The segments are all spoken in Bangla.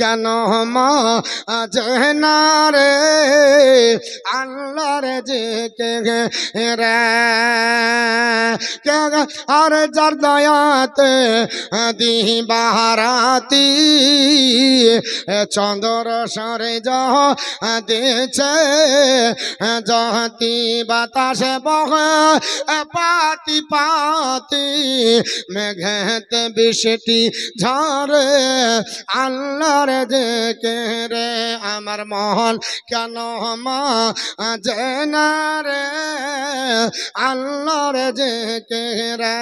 কেন মাঝে রে আল্লাহর জিকিরে কে আর যার দয়াতে দিবারাতি চন্দ্র সরে যহ দিয়েছে জহতি বাতাসে বহে পাতি পাতি মেঘেতে বৃষ্টি ঝরে আল্লাহর জিকিরে আমার মন কেন মাঝে রে আল্লাহর জিকিরে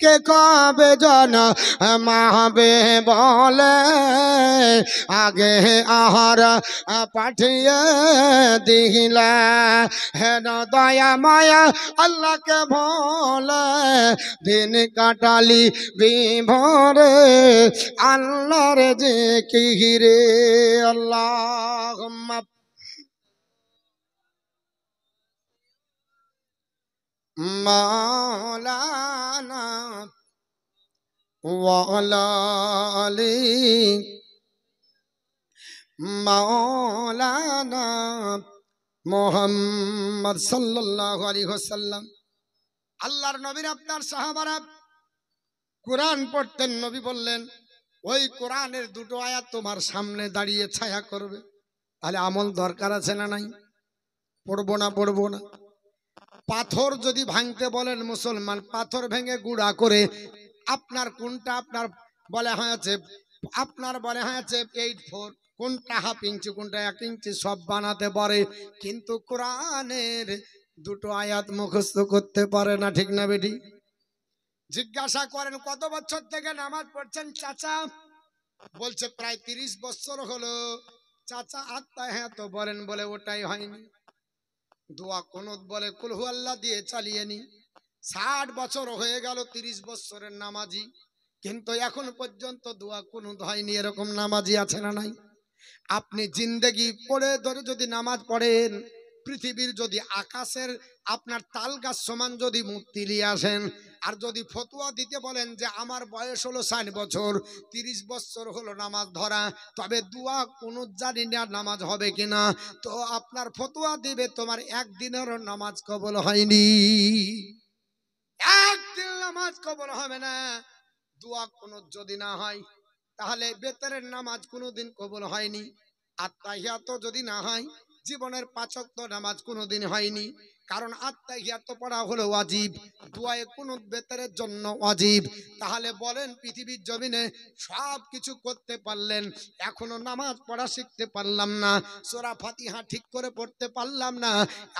কে কবে জন মাহবে বলে আগে আহার পাঠিয়ে দিলে হেন দয়া মায়া আল্লাহকে ভোলে দিন কাটালি বিভোরে আল্লাহর জিকিরে আল্লাহুম্মা মাওলানা ওয়া আলা আলি মাওলানা মুহাম্মদ সাল্লাল্লাহু আলাইহি ওয়াসাল্লাম। আল্লাহর নবীর আপনার সাহাবারা কোরআন পড়তেন। নবী বললেন ওই কোরআনের দুটো আয়াত তোমার সামনে দাঁড়িয়ে ছায়া করবে। তাহলে আমল দরকার আছে না নাই? পড়বো না পড়বো না? পাথর যদি ভাঙতে বলেন মুসলমান, পাথর ভেঙে গুঁড়া করে আপনার কোনটা আপনার বলে হয়েছে, আপনার বলে হয়েছে 8-4, কোনটা হাফ ইঞ্চি কোনটা 1 ইঞ্চি সব বানাতে পারে, কিন্তু কোরআনের দুটো আয়াত মুখস্থ করতে পারে না। ঠিক না বেটি? জিজ্ঞাসা করেন কত বছর থেকে নামাজ পড়ছেন চাচা? বলছে প্রায় 30 বছর হলো। চাচা আত্মা হ্যাঁ তো বলেন, বলে ওটাই হয়নি। দোয়া কুনুত বলে কুল হু আল্লাহ দিয়ে চালিয়ে নি। 60 বছর হয়ে গেল 30 বছরের নামাজি, কিন্তু এখন পর্যন্ত দোয়া কুনুত হয়নি। এরকম নামাজি আছে না নাই? আপনি জিন্দেগি পড়ে ধরে যদি নামাজ পড়েন, পৃথিবীর যদি আকাশের আপনার তাল গাছ সমান যদি মূর্তি নিয়ে আসেন, আর যদি ফতোয়া দিতে বলেন যে আমার বয়স হলো 60 বছর, 30 বছর হলো নামাজ ধরা, তবে দোয়া কুনুত জানি না নামাজ হবে কিনা, তো আপনার ফতোয়া দিবে তোমার একদিনেরও নামাজ কবুল হয়নি। একদিন নামাজ কবুল হবে না। দোয়া কুনুত যদি না হয়, তাহলে বেতরের নামাজ কোনোদিন কবুল হয়নি। আত্তাহিয়াত যদি না হয়, জীবনের 5 ওয়াক্ত নামাজ কোনোদিন হয়নি। কারণ আত্তাহিয়াত পড়া হলো ওয়াজিব, দোয়ায়ে কুনুত বেতরের জন্য ওয়াজিব। তাহলে বলেন পৃথিবীর জমিনে সব কিছু করতে পারলেন, এখনো নামাজ পড়া শিখতে পারলাম না, সূরা ফাতিহা ঠিক করে পড়তে পারলাম না।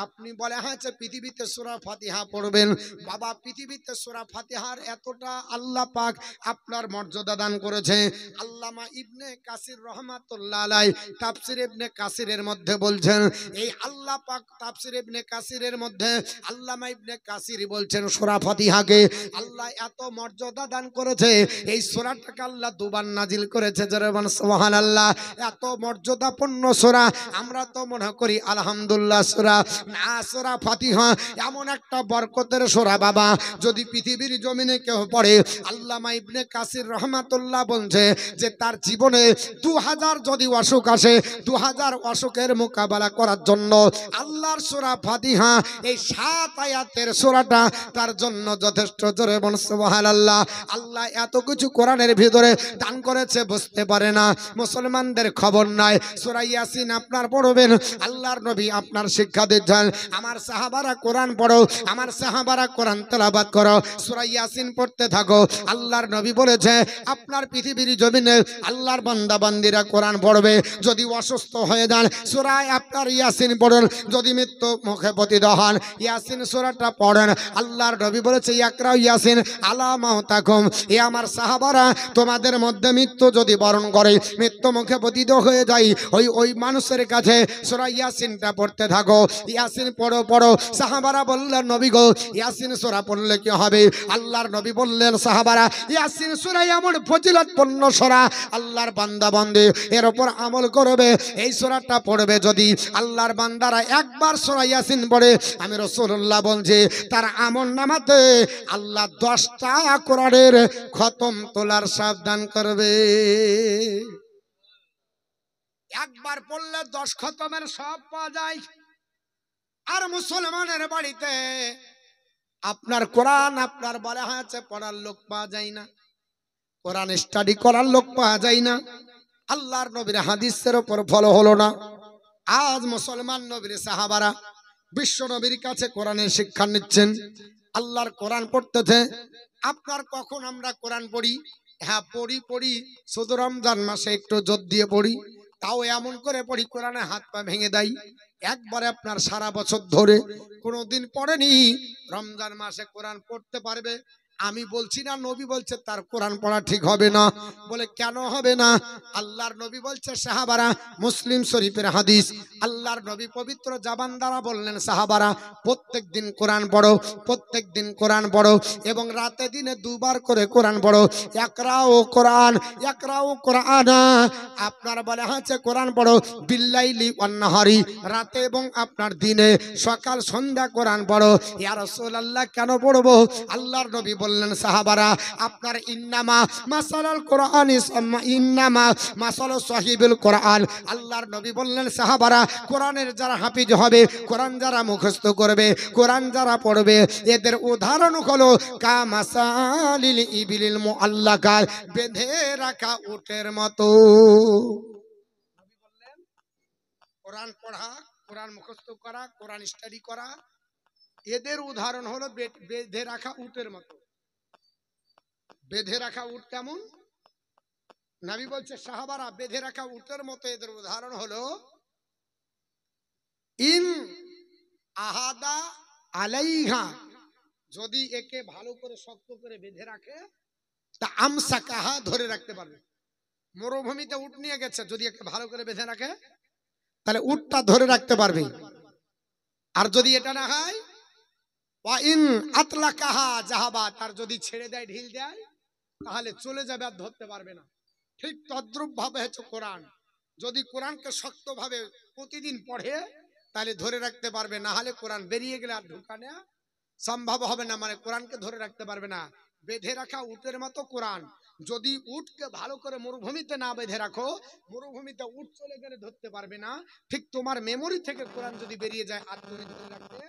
আপনি বলে হয়েছে পৃথিবীতে সূরা ফাতিহা পড়বেন। বাবা, পৃথিবীতে সূরা ফাতিহার এতটা আল্লাহ পাক আপনার মর্যাদা দান করেছে। আল্লামা ইবনে কাসির রহমাতুল্লাহ আলাইহি তাফসীর ইবনে কাসিরের মধ্যে বলছেন, এই আল্লাহ পাক তাফসীর ইবনে কাসিরের মধ্যে আল্লামা ইবনে কাসির বলছেন সূরা ফাতিহাকে আল্লাহ এত মর্যাদা দান করেছে, এই সূরাটাকে আল্লাহ দুবার নাজিল করেছে। যারা বলেন সুবহানাল্লাহ। এত মর্যাদাপূর্ণ সূরা, আমরা তো মনে করি আলহামদুলিল্লাহ সূরা, না, সূরা ফাতিহা এমন একটা বরকতের সূরা বাবা, যদি পৃথিবীর জমিনে কেউ পড়ে, আল্লামা ইবনে কাসির রহমাতুল্লাহ বলছে যে তার জীবনে 2000 যদি অসুখ আসে, 2000 অসুখের মোকাবেলা করার জন্য আল্লাহর সূরা ফাতিহা এই 7 আয়াতের সূরাটা তার জন্য যথেষ্ট। জোরে বল সুবহানাল্লাহ। আল্লাহ এত কিছু কোরআনের ভিতরে দান করেছে, বুঝতে পারে না, মুসলমানদের খবর নাই। সূরা ইয়াসিন আপনার পড়বেন, আল্লাহর নবী আপনার শিক্ষা দিচ্ছেন, আমার সাহাবারা কোরআন পড়ো, আমার সাহাবারা কোরআন তেলাওয়াত করো, সূরা ইয়াসিন পড়তে থাকো। আল্লাহর নবী বলেছে আপনার পৃথিবীর জমিনে আল্লাহর বান্দা বান্দিরা কোরআন পড়বে, যদি অসুস্থ হয়ে যান সূরা আপনার ইয়াসিন পড়ুন, যদি মৃত্যু মুখে পতিত হন ইয়াসিন সূরাটা পড়েন। আল্লাহর নবী বলেছে ইয়াকরা ইয়াসিন আলা মাউতাকুম, এ আমার সাহাবারা তোমাদের মধ্যে মৃত্যু যদি বরণ করে, মৃত্যু মুখে পতিত হয়ে যায়, ওই মানুষের কাছে সূরা ইয়াসিনটা পড়তে থাকো। ইয়াসিন পড়ো পড়ো। সাহাবারা বললেন নবী গো ইয়াসিন সূরা পড়লে কি হবে? আল্লাহর নবী বললেন সাহাবারা ইয়াসিন সূরা এমন ফজিলতপূর্ণ সূরা, আল্লাহর বান্দা বান্দী এর উপর আমল করবে। এই সূরাটা পড়বে যদি আল্লাহর বান্দারা একবার সূরা ইয়াসিন পড়ে, আমি রাসূলুল্লাহ বলছি তার আমলনামাতে আল্লাহ 10টা কোরআনের খতম তোলার সাবধান করবে। একবার পড়লে 10 খতমের সব পাওয়া যায়। আর মুসলমানের বাড়িতে আপনার কোরআন আপনার বলা হয়েছে পড়ার লোক পাওয়া যায় না, কোরআন স্টাডি করার লোক পাওয়া যায় না। আল্লাহর নবীর হাদিসের উপর ফলো হলো না। আজ মুসলমান নবীর সাহাবারা বিশ্ব নবীর কাছে কোরআনের শিক্ষা নিচ্ছেন, আল্লাহর কোরআন পড়তেছে। আপনার কখন আমরা কোরআন পড়ি? হ্যাঁ পড়ি, শুধু রমজান মাসে একটু জোর দিয়ে পড়ি, তাও এমন করে পড়ি কোরআনে হাত পা ভেঙে দেয়। একবারে আপনার সারা বছর ধরে কোনোদিন পড়েনি, রমজান মাসে কোরআন পড়তে পারবে? আমি বলছি না, নবী বলছে তার কোরআন পড়া ঠিক হবে না। বলে কেন হবে না? আল্লাহর নবী বলছে সাহাবারা, মুসলিম শরীফের হাদিস, আল্লাহর নবী পবিত্র জবান দ্বারা বললেন সাহাবারা প্রত্যেক দিন কোরআন পড়ো, প্রত্যেক দিন কোরআন পড়ো, এবং রাতে দিনে দুবার করে কোরআন পড়ো। ইকরাউ কোরআন, ইকরাউ কোরআন, আপনার বলা হচ্ছে কোরআন পড়ো বিল্লাইলি ওয়ান নাহারি, রাতে এবং আপনার দিনে, সকাল সন্ধ্যা কোরআন পড়ো। ইয়া রাসূলুল্লাহ কেন পড়বো? আল্লাহর নবী বললেন সাহাবারা আপনার ইন্নামা মাসালাল কোরআন ইন্নামা মাসাল সাহিবুল কোরআন, আল্লাহর নবী বললেন সাহাবারা কোরআনের যারা হাফিজ হবে, কোরআন যারা মুখস্থ করবে, কোরআন যারা পড়বে, এদের উদাহরণ হলো কামাসালিল ইবিলিল মুআল্লাকা, বেঁধে রাখা উটের মতো। কোরআন পড়া, কোরআন মুখস্থ করা, কোরআন স্টাডি করা, এদের উদাহরণ হলো বেঁধে রাখা উটের মতো। বেঁধে রাখা উট কেমন? নবী বলছে সাহাবারা বেঁধে রাখা উটের মতো এদের উদাহরণ হলো ইন আহাদা আলাইহা, যদি একে ভালো করে শক্ত করে বেঁধে রাখে তা আমসাকাহা, ধরে রাখতে পারবে। মরুভূমিতে উট নিয়ে গেছে, যদি একে ভালো করে বেঁধে রাখে তাহলে উটটা ধরে রাখতে পারবে। আর যদি এটা না হয় ওয়া ইন আতলাকাহা জাহাবা, তার যদি ছেড়ে দেয়, ঢিল দেয়, তাহলে চলে যাবে, আর ধরতে পারবে না। ঠিক তদ্রূপ ভাবে হচ্ছে কোরআন, যদি কোরআনকে শক্তভাবে প্রতিদিন পড়ে তাহলে ধরে রাখতে পারবে, না হলে কোরআন বেরিয়ে গেলে আর ঢুকানো সম্ভব হবে না, মানে কোরআনকে ধরে রাখতে পারবে না। বেঁধে রাখা উটের মতো কোরআন। যদি উটকে ভালো করে মরুভূমিতে না বেঁধে রাখো, মরুভূমিতে উট চলে গেলে ধরতে পারবে না, ঠিক তোমার মেমোরি থেকে কোরআন যদি বেরিয়ে যায় আর তুমি ধরে রাখতে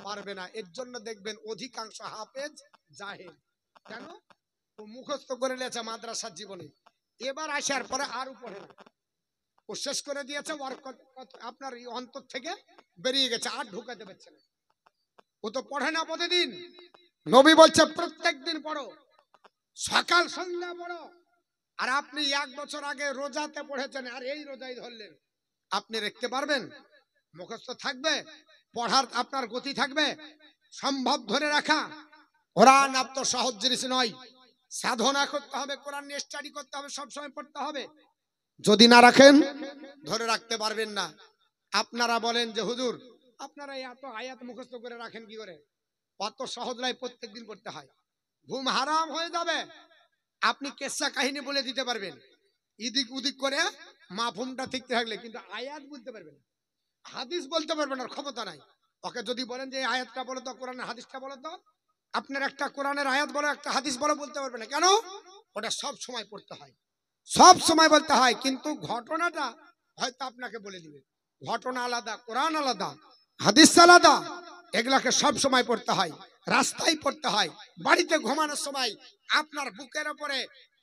পারবে না। এর জন্য দেখবেন অধিকাংশ হাফেজ জাহেল। কেন? ও মুখস্থ করে নিয়েছে মাদ্রাসার জীবনে, এবার আসার পরে আরো পড়ে না, ও শেষ করে দিয়েছে, ওর আপনার অন্তর থেকে বেরিয়ে গেছে, আর ঢুকাতে পারছে না। ও তো পড়ে না প্রতিদিন। নবী বলছে প্রত্যেক দিন পড়ো, সকাল সন্ধ্যা পড়ো। আর আপনি 1 বছর আগে রোজাতে পড়েছেন, আর এই রোজাই ধরলেন, আপনি রাখতে পারবেন? মুখস্থ থাকবে? পড়ার আপনার গতি থাকবে? সম্ভব ধরে রাখা? কোরআন এত সহজ জিনিস নয়, সাধনা করতে হবে, কোরআন নিয়ে স্টাডি করতে হবে, সবসময় পড়তে হবে। যদি না রাখেন ধরে রাখতে পারবেন না। আপনারা বলেন যে হুজুর আপনারা এত আয়াত মুখস্থ করে রাখেন কি করে? অত সহজ নয়, প্রত্যেকদিন পড়তে হয়। ঘুম হারাম হয়ে যাবে। আপনি কেসা কাহিনী বলে দিতে পারবেন, ইদিক উদিক করে মাফহুমটা ঠিক থাকলে, কিন্তু আয়াত বলতে পারবেন না, হাদিস বলতে পারবেন না, ক্ষমতা নাই। ওকে যদি বলেন যে এই আয়াতটা বলো তো, কোরআনের হাদিসটা বলো তো, আপনার একটা কোরআনের আয়াত বলো, একটা হাদিস বলো, বলতে পারবেন না। কেন? ওটা সব সময় পড়তে হয়, সব সময় বলতে হয়। কিন্তু ঘটনাটা হয়তো আপনাকে বলে দিবে, ঘটনা আলাদা, কোরআন আলাদা, হাদিস আলাদা, এগুলাকে সব সময় পড়তে হয়। রাস্তায় পড়তে হয়, বাড়িতে ঘুমানোর সময় আপনার বুকের উপরে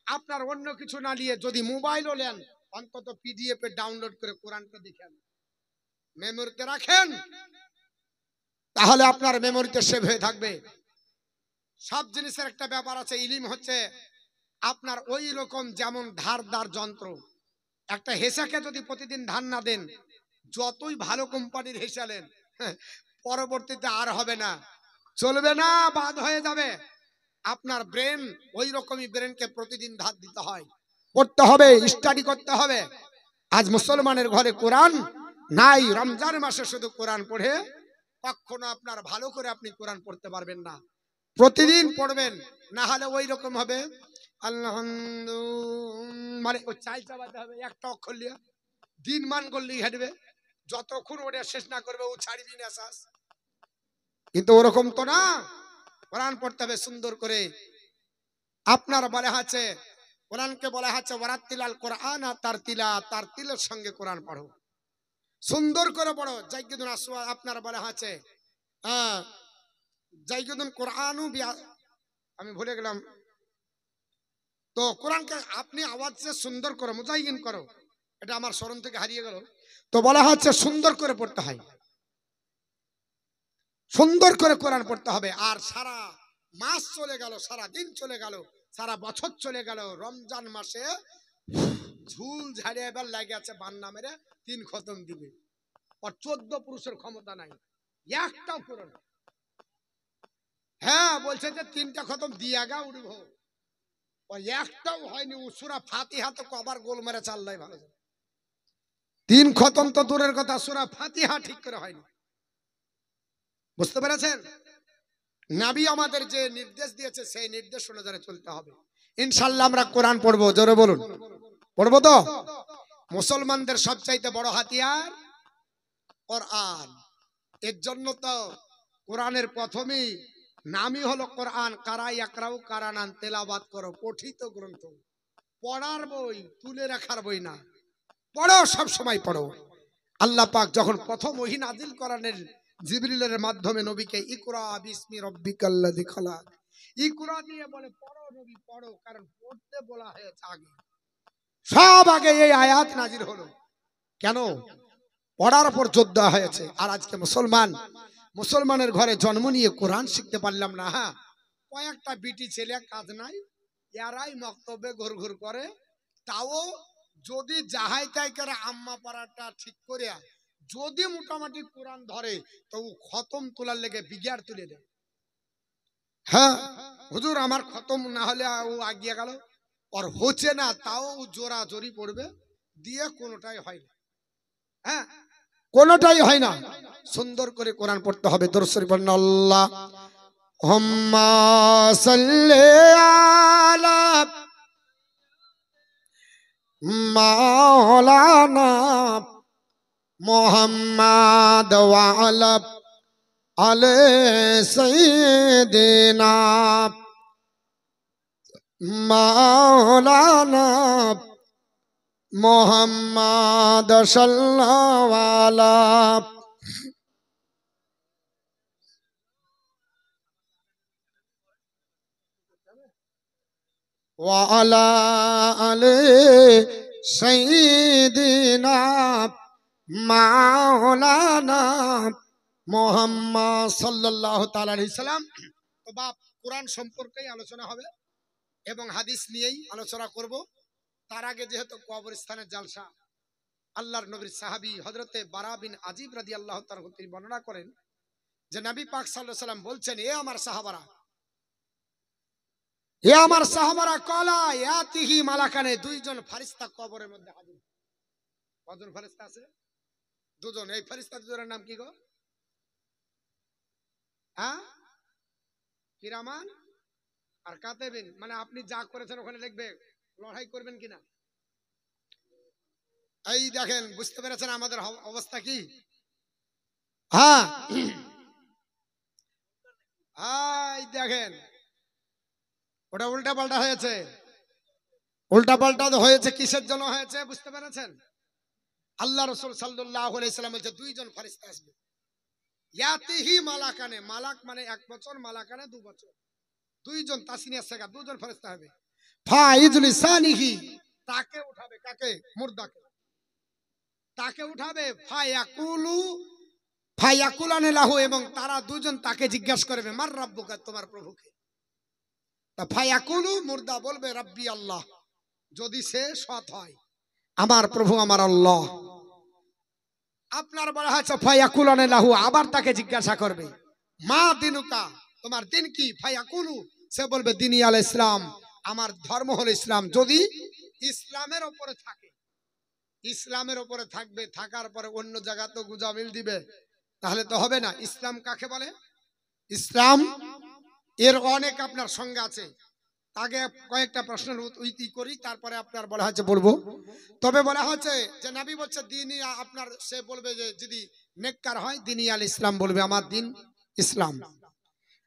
আপনার অন্য কিছু না নিয়ে যদি মোবাইলও নেন, অন্তত পিডিএফ এ ডাউনলোড করে কোরআনটা দেখেন, মেমোরিতে রাখেন, তাহলে আপনার মেমোরিতে সেভ হয়ে থাকবে। সব জিনিসের একটা ব্যাপার আছে। ইলম হচ্ছে আপনার ওই রকম যেমন ধারদার যন্ত্র। একটা হেসাকে যদি প্রতিদিন ধান না দেন, যতই ভালো কোম্পানির হেসালেন, পরবর্তীতে আর হবে না, চলবে না, বাদ হয়ে যাবে। আপনার ব্রেন ওই রকমই, ব্রেনকে প্রতিদিন ধার দিতে হয়, পড়তে হবে, স্টাডি করতে হবে। আজ মুসলমানের ঘরে কোরআন নাই, রমজান মাসে শুধু কোরআন পড়ে কখনো আপনার ভালো করে আপনি কোরআন পড়তে পারবেন না। প্রতিদিন পড়বেন, না হলে ওই রকম হবে আলহামদুলিল্লাহ, মানে ওই চাই চাবাতে হবে, একটা অক্ষর লিয়া দিন মান করলেই হাঁটবে, যতক্ষণ ওটা শেষ না করবে ও ছাড়বি না শ্বাস। কিন্তু ওরকম তো না, কোরআন পড়তে হবে সুন্দর করে। আপনার বলা আছে কোরআনকে বলা হচ্ছে ওয়ারাত্তিলাল কোরআন, তার তিলের সঙ্গে কোরআন পড়ো, সুন্দর করে পড়ো। জাইয়িদুন আসওয়া আপনার বলা হচ্ছে জাইয়িদুন কোরআনু আমি ভুলে গেলাম। তো কোরআনকে আপনি আওয়াজে সুন্দর করো, মুজাইয়িন করো, এটা আমার স্মরণ থেকে হারিয়ে গেল। তো বলা হচ্ছে সুন্দর করে পড়তে হয়, সুন্দর করে কোরআন পড়তে হবে। আর সারা মাস চলে গেল, সারা দিন চলে গেল, সারা বছর চলে গেল, রমজান মাসে ঝুল ঝাড়িয়ে এবার লাগে আছে বান্না মেরে 3 খতম দিবে, আর 14 পুরুষের ক্ষমতা নাই, একটাও কোরআন। হ্যাঁ বলছে যে 3টা খতম দিয়া গা উঠব, ওই একটাও হয়নি। সূরা ফাতিহা তো কবার গোল মেরে চাললাই ভালো, 3 খতম তো দূরের কথা, সূরা ফাতিহা ঠিক করে হয়নি। বুঝতে পেরেছেন? নবী আমাদের যে নির্দেশ দিয়েছে সেই নির্দেশ অনুযায়ী চলতে হবে। ইনশাআল্লাহ আমরা কোরআন পড়বো, জোরে বলুন পড়বো তো। মুসলমানদের সবচাইতে বড় হাতিয়ার কোরআন, এর জন্য তো কোরআনের প্রথমেই নামই হলো কোরআন। কারা ইয়াকরাউ কারানান, তেলাওয়াত করো, পঠিত গ্রন্থ, পড়ার বই, তুলে রাখার বই না, পড়ো, সব সময় পড়ো। আল্লাহ পাক যখন প্রথম ওহী নাজিল করালেন জিবরিলের মাধ্যমে নবীকে, ইকরা বিসমি রাব্বিকাল্লাযী খালাক, ইকরা দিয়ে বলে পড়ো নবী পড়ো, কারণ পড়তে বলা হয়েছে আগে, সব আগে এই আয়াত নাজিল হলো। কেন? পড়ার উপর জোর দেওয়া হয়েছে। আর আজকে মুসলমানের ঘরে জন্ম নিয়ে কোরআন শিখতে পারলাম না। হ্যাঁ, কয়েকটা বিটি ছেলে কাজ নাই, এরাই মক্তবে ঘুরঘুর করে, তাও যদি যাহাই তাই করে আম্মা পাড়াটা ঠিক করে যদি মোটামুটি কোরআন ধরে তো খতম তোলার লেগে বিঘার তুলে দেয়। হ্যাঁ হুজুর আমার খতম না হলে ও আগিয়ে গেল, আর হচ্ছে না তাও জোরা জোরি পড়বে, দিয়ে কোনোটাই হয় না। হ্যাঁ, কোনোটাই হয় না। সুন্দর করে কোরআন পড়তে হবে। দরুদ শরীফ পড়ুন, আল্লাহুম্মা সাল্লি আলা মাওলানা মুহাম্মাদ ওয়া আলা আলি সাইয়্যিদিনা মাওলানা মুহাম্মাদ সাল্লাল্লাহু আলাইহি ওয়া আলা আলি সাইয়্যিদিনা মাওলানা মুহাম্মদ সাল্লাল্লাহু তাআলা আলাইহি সাল্লাম। তো বাপ কোরআন সম্পর্কেই আলোচনা হবে এবং হাদিস নিয়েই আলোচনা করব। তার আগে যেহেতু কবরস্থানের জালসা, আল্লাহর নবীর সাহাবী হযরতে বারা বিন আজিব রাদিয়াল্লাহু তাআলা তিনি বর্ণনা করেন যে নবী পাক সাল্লাল্লাহু আলাইহি ওয়াসাল্লাম বলছেন, এ আমার সাহাবারা কলা ইয়াতিহি মালাকানে, দুইজন ফেরেশতা কবরের মধ্যে হাজির। কজন ফেরেশতা আছে? দুজন। এই ফেরেশতা দুজনের নাম কি গো? হ্যাঁ, কিরামান আর কাতেবিন। মানে আপনি যা করেছেন ওখানে লিখবে, লড়াই করবেন কিনা। এই দেখেন, বুঝতে পেরেছেন আমাদের অবস্থা কি? হ্যাঁ, এই দেখেন ওটা উল্টা পাল্টা হয়েছে। উল্টা পাল্টা হয়েছে কিসের জন্য হয়েছে বুঝতে পেরেছেন? আল্লাহ রাসূল সাল্লাল্লাহু আলাইহি সাল্লাম বলেছে দুইজন ফেরেশতা আসবে। ইয়াতিহি মালাকানে, মালাক মানে 1 বছর, মালাকানে 2 বছর, দুইজন তাসনিয়া সাগা, দুজন ফেরেশতা হবে। ফাইজুল সানিহি, তাকে উঠাবে, কাকে? মুর্দাকে, তাকে উঠাবে। ফায়াকুলানে লাহু, এবং তারা দুজন তাকে জিজ্ঞাসা করবে, মার রাব্বুকা, তোমার প্রভুকে। তা ফায়াকুলু, মুর্দা বলবে রাব্বি আল্লাহ, যদি সে সৎ হয়, আমার প্রভু আমার আল্লাহ। আপনার বলা হয়েছে ফায়াকুলানে লাহু, আবার তাকে জিজ্ঞাসা করবে মা দিনুকা, তোমার দিন কি? ফায়াকুলু, সে বলবে দিনী আল ইসলাম, আমার ধর্ম হলো ইসলাম। যদি ইসলামের উপরে থাকে, ইসলামের উপরে থাকবে, থাকার পরে অন্য জায়গা তো গুজামিল দিবে, তাহলে তো হবে না। ইসলাম কাকে বলে? ইসলাম এর অনেক আপনার সঙ্গে আছে। আগে কয়েকটা প্রশ্নের উত্তর করি, তারপরে আপনার বলা হচ্ছে বলবো। তবে বলা হচ্ছে যে নবী বলছে দিনই আপনার, সে বলবে যে যদি নেককার হয় দিনী আল ইসলাম, বলবে আমার দিন ইসলাম।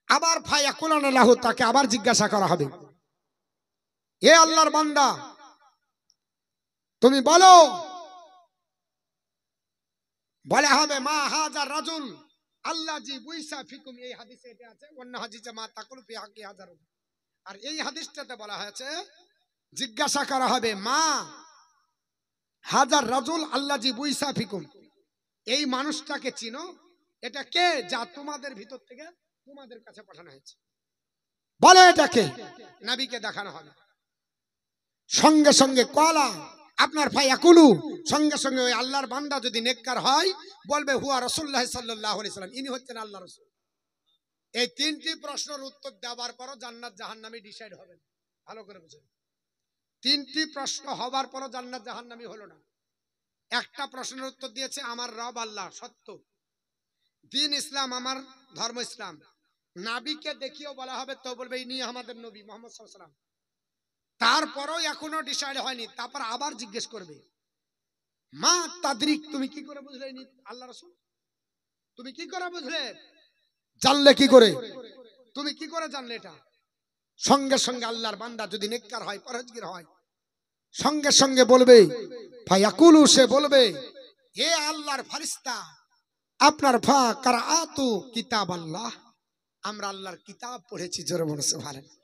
আবার ফায়াকুলান লাহু, তাকে আবার জিজ্ঞাসা করা হবে এ আল্লাহর বান্দা তুমি বলো, বলে হবে মা হাজার রাজুল আল্লাহ জি বুইসা ফিকুম, এই হাদিসে এটা আছে, অন্য হাদিসে মা তাকুল ফি হাক্কি হাজার। আর এই হাদিসটাতে বলা হয়েছে জিজ্ঞাসা করা হবে মা হাজার রাজুল আল্লাহ জি বুইসা ফিকুম, এই মানুষটাকে চিনো, এটা কে যা তোমাদের ভিতর থেকে তোমাদের কাছে পাঠানো হয়েছে, বলে এটা কে? নবীকে দেখানো হবে। সঙ্গে সঙ্গে কলা আপনার ফায়াকুলু, সঙ্গে সঙ্গে ওই আল্লাহর বান্দা যদি নেককার হয় বলবে হুয়া রাসূলুল্লাহ সাল্লাল্লাহু আলাইহি সাল্লাম, ইনি হচ্ছেন আল্লাহর রাসূল। এই তিনটি প্রশ্নের উত্তর দেওয়ার পরও জান্নাত জাহান্নামী ডিসাইড হবে। ভালো করে বুঝুন, তিনটি প্রশ্ন হবার পরও জান্নাত জাহান্নামী হলো না। একটা প্রশ্নের উত্তর দিয়েছে আমার রব আল্লাহ সত্য, দিন ইসলাম আমার ধর্ম ইসলাম, নাবিকে দেখিয়েও বলা হবে তো বলবে ইনি আমাদের নবী মুহাম্মদ সাল্লাল্লাহু আলাইহি সাল্লাম। তারপরও এখনো ডিসাইড হয়নি, তারপর আবার জিজ্ঞেস করবে মা তাদরিক, তুমি কি করে বুঝলে ইনি আল্লাহ রাসূল? তুমি কি করে বুঝলে, জানলে কি করে, তুমি কি করে জানলে এটা? সঙ্গে সঙ্গে আল্লাহর বান্দা যদি নেককার হয় পরহেজগার হয় সঙ্গে সঙ্গে বলবে ফায়াকুলু, সে বলবে হে আল্লাহর ফেরেশতা আপনার ফা কারাআতু কিতাব আল্লাহ, আমরা আল্লাহর কিতাব পড়েছি, জোরে বলো সুবহানাল্লাহ,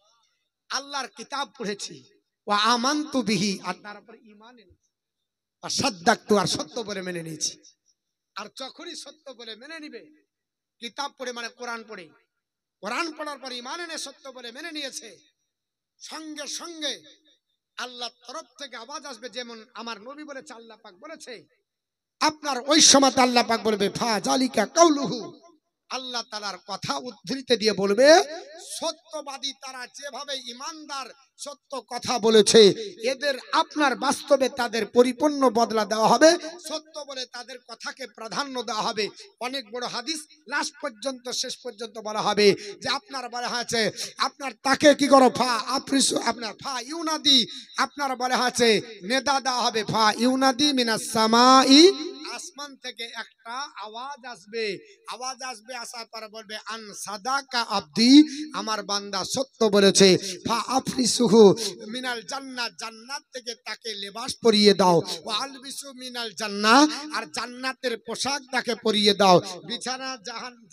আল্লাহর কিতাব পড়েছি, ওয়া আমানতু বিহি, আর তার উপর ঈমান এনেছি, আর সাদ্দাকতু, আর সত্য বলে মেনে নিয়েছি। আর যখনই সত্য বলে মেনে নিবে, কিতাব পড়ে মানে কোরআন পড়ে, কোরআন পড়ার পর ঈমান এনে সত্য বলে মেনে নিয়েছে, সঙ্গে সঙ্গে আল্লাহর তরফ থেকে আওয়াজ আসবে, যেমন আমার নবী বলেছে, আল্লাহ পাক বলেছে, আপনার ওই সময় আল্লাহ পাক বলবে ফা জালিকা কাউলুহু, আল্লাহ তাআলার কথা উদ্ধৃতি দিয়ে বলবে সত্যবাদী তারা যেভাবে ঈমানদার সত্য কথা বলেছে, এদের আপনার বাস্তবে তাদের পরিপূর্ণ বদলা দেওয়া হবে, সত্য বলে তাদের কথাকে প্রাধান্য দেওয়া হবে। অনেক বড় হাদিস লাস্ট পর্যন্ত শেষ পর্যন্ত বলা হবে যে আপনার বলা হয়েছে আপনার তাকে কি করো ফা আফরিসু, আপনার ফা ইউনাদি, আপনার বলা হয়েছে নেদা দেওয়া হবে, ফা ইউনাদি মিনাস সামাই, আসমান থেকে একটা আওয়াজ আসবে, আওয়াজ আসবে, আসার পর বলবে আন সাদাকা আব্দি, আমার বান্দা সত্য বলেছে, ফা আফরিসুহু মিনাল জান্নাত, জান্নাত থেকে তাকে লেবাস পরিয়ে দাও, ওয়া আলবিসু মিনাল জান্নাহ, আর জান্নাতের পোশাক তাকে পরিয়ে দাও, বিছানা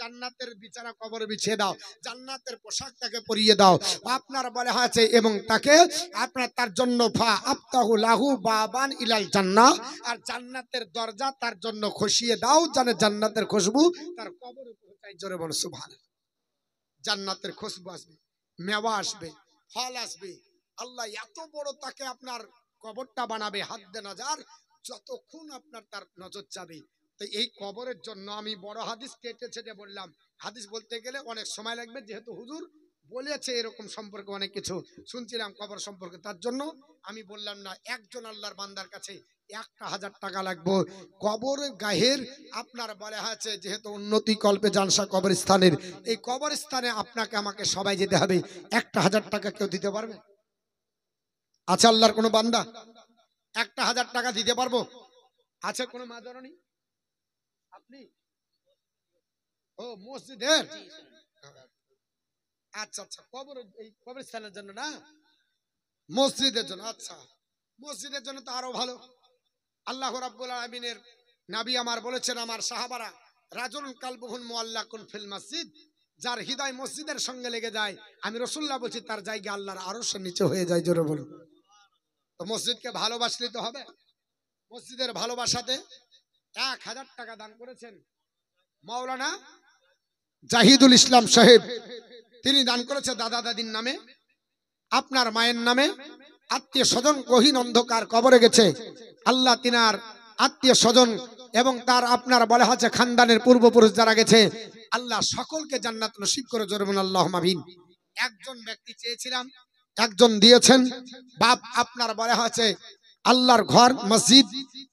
জান্নাতের বিছানা কবরে বিছিয়ে দাও, জান্নাতের পোশাক তাকে পরিয়ে দাও, আপনার বলা হয়েছে এবং তাকে আপনার তার জন্য ফা আফতাহু লাহু বাবান ইলাল জান্নাহ, আর জান্নাতের দরজা তার জন্য খুশিয়ে দাও, জানে জান্নাতের খুশবু তার কবরে পৌঁছায়, জোরে বলো সুবহানাল্লাহ। জান্নাতের খুশবু আসবে, মেওয়া আসবে, ফল আসবে, আল্লাহ এত বড় তাকে আপনার কবরটা বানাবে হাদ্দে নজর, যতক্ষণ আপনার তার নজর যাবে। তো এই কবরের জন্য আমি বড় হাদিস কেটে ছেটে বললাম, হাদিস বলতে গেলে অনেক সময় লাগবে, যেহেতু হুজুর বলেছে এরকম সম্পর্কে অনেক কিছু শুনছিলাম কবর সম্পর্কে, তার জন্য আমি বললাম না। একজন আল্লাহর বান্দার কাছে 1000 টাকা লাগবে কবরের গায়ের, আপনার বলা হয়েছে যেহেতু উন্নতি কল্পে জানসা কবরস্থানের, এই কবরস্থানে আপনাকে আমাকে সবাই যেতে হবে, 1000 টাকা কেউ দিতে পারবে? আচ্ছা আল্লাহর কোনো বান্দা 1000 টাকা দিতে পারবো? আছে কোনো মা জননী? আপনি ও মসজিদের, আচ্ছা আচ্ছা, কবর এই কবরস্থানের জন্য না, মসজিদের জন্য, আচ্ছা মসজিদের জন্য তো আরো ভালো। আল্লাহ রাব্বুল আলামিনের নবী আমার বলেছেন, আমার সাহাবারা রাজুলুন কালবুহুন মুআল্লাকুন ফিল মসজিদ, যার হৃদয় মসজিদের সঙ্গে লেগে যায়, আমি রাসূলুল্লাহ বলছি তার জায়গা আল্লাহর আরশের নিচে হয়ে যায়, জোরে বলুন। তো মসজিদকে ভালোবাসলে তো হবে, মসজিদের ভালোবাসাতে 1000 টাকা দান করেছেন মাওলানা জাহিদুল ইসলাম সাহেব, তিনি দান করেছে দাদা দাদির নামে, আপনার মায়ের নামে, আত্মীয় স্বজন গহীন অন্ধকার কবরে গেছে, আল্লাহ তিনার আত্মীয় স্বজন এবং তার আপনার বলা হচ্ছে খানদানের পূর্বপুরুষ যারা গেছে, আল্লাহ সকলকে জান্নাত নসিব করে, জোরে বলুন আল্লাহুম্মা আমিন। একজন ব্যক্তি চেয়েছিলাম, একজন দিয়েছেন, বাপ আপনার বলা হচ্ছে আল্লাহর ঘর মসজিদ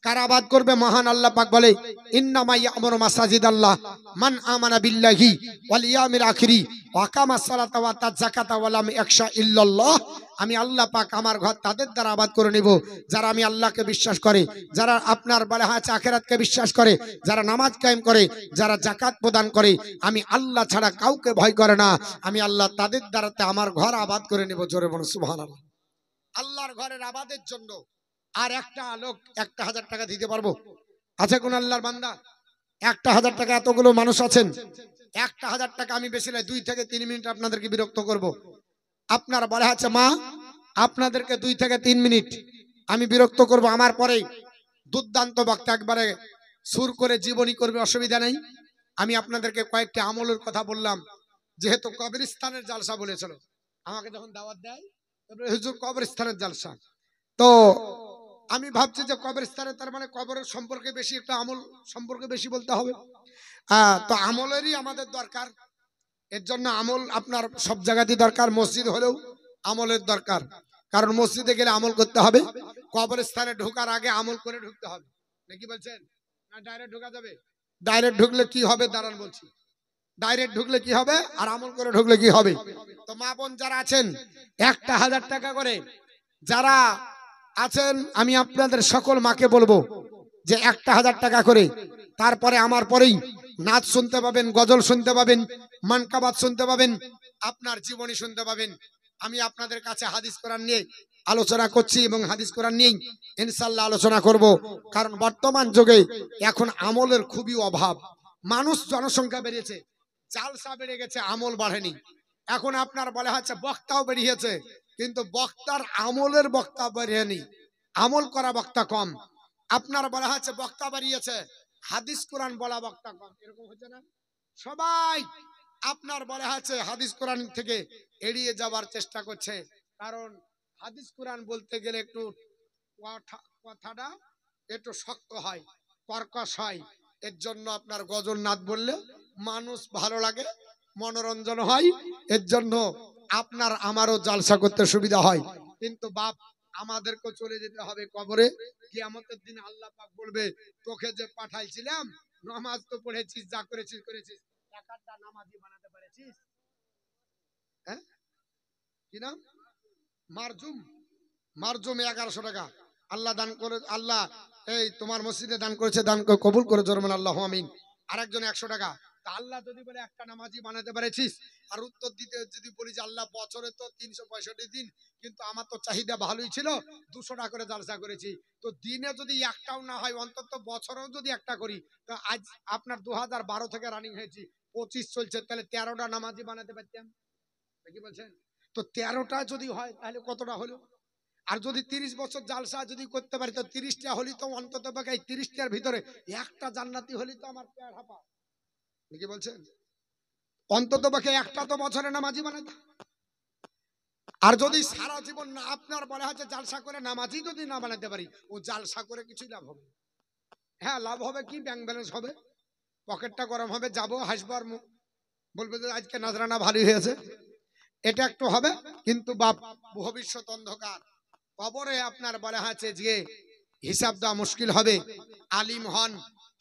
কারাবাদ করবে, মহান আল্লাহ পাক বলে ইন্নামা ইয়ামুরু মাসাজিদাল্লাহ মান আমানা বিল্লাহি ওয়াল ইয়াউমিল আখিরি ওয়া আকামাস সালাতা ওয়া আতাজ যাকাতা ওয়া লাম ইয়াখশা ইল্লাল্লাহ, আমি আল্লাহ পাক আমার ঘর তাদের দ্বারা আবাদ করে নিব যারা আমি আল্লাহকে বিশ্বাস করে, যারা আপনার বলা হচ্ছে আখিরাতকে বিশ্বাস করে, যারা নামাজ কায়েম করে, যারা যাকাত প্রদান করে, আমি আল্লাহ ছাড়া কাউকে ভয় করে না, আমি আল্লাহ তাদের দ্বারাতে আমার ঘর আবাদ করে নিব, জোরে বলুন সুবহানাল্লাহ। আল্লাহর ঘরের আবাদের জন্য আর একটা লোক 1,000 টাকা দিতে পারবো? আছে কোন আল্লাহর বান্দা? 1,000 টাকা, এতগুলো মানুষ আছেন, 1,000 টাকা আমি বেশি নয় 2 থেকে 3 মিনিট আপনাদেরকে বিরক্ত করব। আপনার বলা আছে মা আপনাদেরকে 2 থেকে 3 মিনিট আমি বিরক্ত করব, আমার পরে দুর্দান্ত বক্তা একবারে সুর করে জীবনী করবে, অসুবিধা নেই। আমি আপনাদেরকে কয়েকটি আমলের কথা বললাম, যেহেতু কবরস্থানের জালসা বলেছিল, আমাকে যখন দাওয়াত দেয় হুজুর কবরস্থানের জালসা, তো আমি ভাবছি যে কবরস্থানে তার মানে কবরের সম্পর্কে বেশি, একটা আমল সম্পর্কে বেশি বলতে হবে। তো আমলেরই আমাদের দরকার, এর জন্য আমল আপনার সব জায়গাতেই দরকার, মসজিদ হলেও আমলের দরকার, কারণ মসজিদে গেলে আমল করতে হবে, কবরস্থানে ঢোকার আগে আমল করে ঢুকতে হবে, নাকি বলছেন? না ডাইরেক্ট ঢোকা যাবে? ডাইরেক্ট ঢুকলে কি হবে দাঁড়ান বলছি, ডাইরেক্ট ঢুকলে কি হবে আর আমল করে ঢুকলে কি হবে? তো মা বোন যারা আছেন 1,000 টাকা করে যারা আছেন, আমি আপনাদের সকল মাকে বলবো যে 1,000 টাকা করে, তারপরে আমার পরেই নাচ শুনতে পাবেন, গজল শুনতে পাবেন, মানকাবাত শুনতে পাবেন, আপনার জীবনী শুনতে পাবেন। আমি আপনাদের কাছে হাদিস কোরআন নিয়ে আলোচনা করছি এবং হাদিস কোরআন নিয়েই ইনশাআল্লাহ আলোচনা করব, কারণ বর্তমান যুগে এখন আমলের খুবই অভাব, মানুষ জনসংখ্যা বেড়েছে, জালসা বেড়ে গেছে, আমল বাড়েনি। এখন আপনার বলা হচ্ছে বক্তাও বেরিয়েছে, কিন্তু বক্তার আমলের বক্তা বেরিয়েনি, আমল করা বক্তা কম। আপনার বলা হচ্ছে বক্তা বেরিয়েছে, হাদিস কোরআন বলা বক্তা কম, এরকম হচ্ছে না? সবাই আপনার বলা হচ্ছে হাদিস কোরআন থেকে এড়িয়ে যাবার চেষ্টা করছে, কারণ হাদিস কোরআন বলতে গেলে একটু কথাটা একটু শক্ত হয়, কর্কশ হয়, এর জন্য আপনার গজল নাথ বললে মানুষ ভালো লাগে, মনোরঞ্জন হয়, এর জন্য আপনার আমারও জালসা করতে সুবিধা হয়। কিন্তু বাপ আমাদেরকে চলে যেতে হবে কবরে, কিয়ামতের দিন আল্লাহ পাক বলবে তোকে যে পাঠাইছিলাম, নামাজ তো পড়েছিস, যা করেছিস করেছিস, একটা নামাজি বানাতে পেরেছিস? হ্যাঁ কি নাম? মারজুম, মারজুম 1100 টাকা আল্লাহ দান করে, আল্লাহ এই তোমার মসজিদে দান করেছে, দান কবুল করে জোরমান আল্লাহ আমিন। আরেকজন 100 টাকা। তা আল্লাহ যদি বলে একটা নামাজি বানাতে পেরেছিস, আর উত্তর দিতে যদি বলি যে আল্লাহ বছরে তো 365 দিন, কিন্তু আমার তো চাহিদা ভালোই ছিল, 200 টাকা করে জালসা করেছি, তো দিনে যদি একটাও না হয় অন্তত বছরেও যদি একটা করি, তো আজ আপনার 2012 থেকে রানিং হয়েছি, 25 চলছে, তাহলে 13টা নামাজি বানাতে পারতাম, কি বলছেন? তো 13টা যদি হয় তাহলে কতটা হলো? আর যদি 30 বছর জালসা যদি করতে পারি, তো 30টা হলি তো অন্তত পক্ষে 30টার ভিতরে একটা জান্নাতি হলি তো আমার পেয়ার হাপা, কি বলছেন? অন্তত পক্ষে একটা তো বছরে নামাজি বানাতে। আর যদি সারা জীবন না আপনার বলা হচ্ছে জালসা করে নামাজি যদি না বানাতে পারি, ও জালসা করে কিছুই লাভ হবে? হ্যাঁ লাভ হবে কি, ব্যাংক ব্যালেন্স হবে, পকেটটা গরম হবে, যাবো হাসবো আর বলবো যে আজকে নাজরানা ভালোই হয়েছে, এটা একটু হবে, কিন্তু বাপ ভবিষ্যৎ অন্ধকার। কবরে আপনার বলা আছে যে হিসাব দেওয়া মুশকিল হবে, আলিম হন,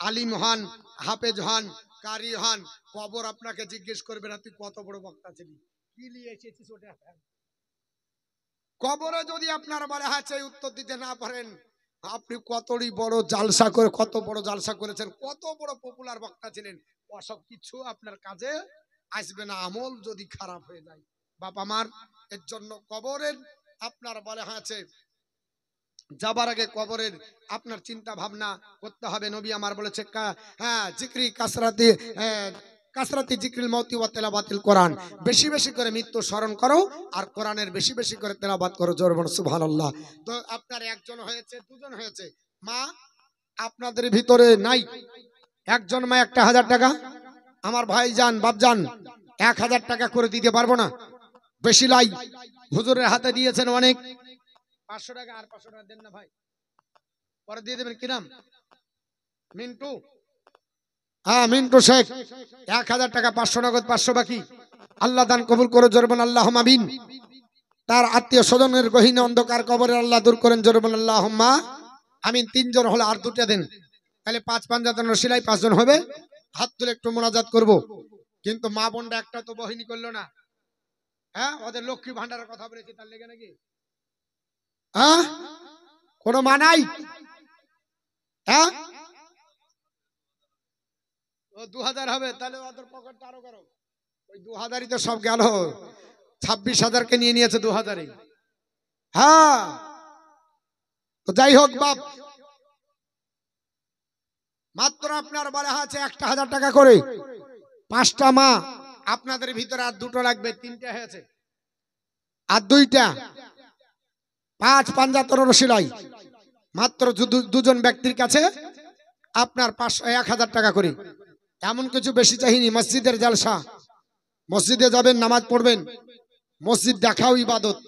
আলিম হন, হাফেজ হন, কারি হন, কবর আপনাকে জিজ্ঞেস করবে না তুই কত বড় বক্তা ছিলি, কি নিয়ে এসেছিস ওটা। কবরে যদি আপনার বলা আছে উত্তর দিতে না পারেন, আপনি কতই বড় জালসা করে, কত বড় জালসা করেছেন, কত বড় পপুলার বক্তা ছিলেন, ওসব কিছু আপনার কাজে আসবে না, আমল যদি খারাপ হয়ে যায়। বাবা আমার, এর জন্য কবরের আপনার বলা আছে যাবার আগে কবরের আপনার চিন্তা ভাবনা করতে হবে। নবী আমার বলেছে হ্যাঁ জিক্রি কাসরাতি, কাসরাতি জিক্রিল মাউতি ওয়া তিলাওয়াতিল কোরআন, বেশি বেশি করে মৃত্যু স্মরণ করো আর কোরআনের বেশি বেশি করে তেলাওয়াত করো, জোরে বলো সুবহানাল্লাহ। তো আপনার একজন হয়েছে, দুজন হয়েছে, মা আপনাদের ভিতরে নাই একজন মা 1,000 টাকা, আমার ভাই যান বাপ যান 1,000 টাকা করে দিতে পারবো না, বেশি লাই, হুজুরের হাতে দিয়েছেন অনেক, 500 টাকা আর 500 টাকা দেন না ভাই, পরে দিয়ে দেবেন। কি নাম? মিন্টু, হ্যাঁ মিন্টু শেখ, 1,000 টাকা, 500 নগদ, 500 বাকি। আল্লাহ দান কবুল করে জোরবেন আল্লাহুম্মা আমিন। তার আত্মীয় স্বজনের গহীন অন্ধকার কবরে আল্লাহ দূর করেন, জোরবেন আল্লাহুম্মা আমিন। 3 জন হলে আর 2টা দেন, তাহলে 5 জাতের সিলাই 5 জন হবে, হাত তুলে একটু মোনাজাত করব। কিন্তু মা বোনটা একটা তো বহিনী করলো না, হ্যাঁ ওদের লক্ষ্মী ভান্ডারের কথা বলেছি তার লেগে নাকি, হ্যাঁ কোনো মানাই, হ্যাঁ ও 2000 হবে, তাহলে ওদের পকেটটা আরো করো, ওই 2000ই তো সব গেল, 26,000কে নিয়ে নিয়েছে 2000-ই। হ্যাঁ, তো যাই হোক বাপ, মাত্র আপনার বলা আছে 1,000 টাকা করে। 5টা মা, আপনাদের ভিতরে আর 2টো লাগবে, 3টে হয়েছে, আর 2টা 5 পাঞ্জা 13 সেলাই। মাত্র দুজন ব্যক্তির কাছে আপনার 1,000 টাকা করে। এমন কিছু বেশি চাইনি। মসজিদের জলসা, মসজিদে যাবেন, নামাজ পড়বেন। মসজিদ দেখাও ইবাদত,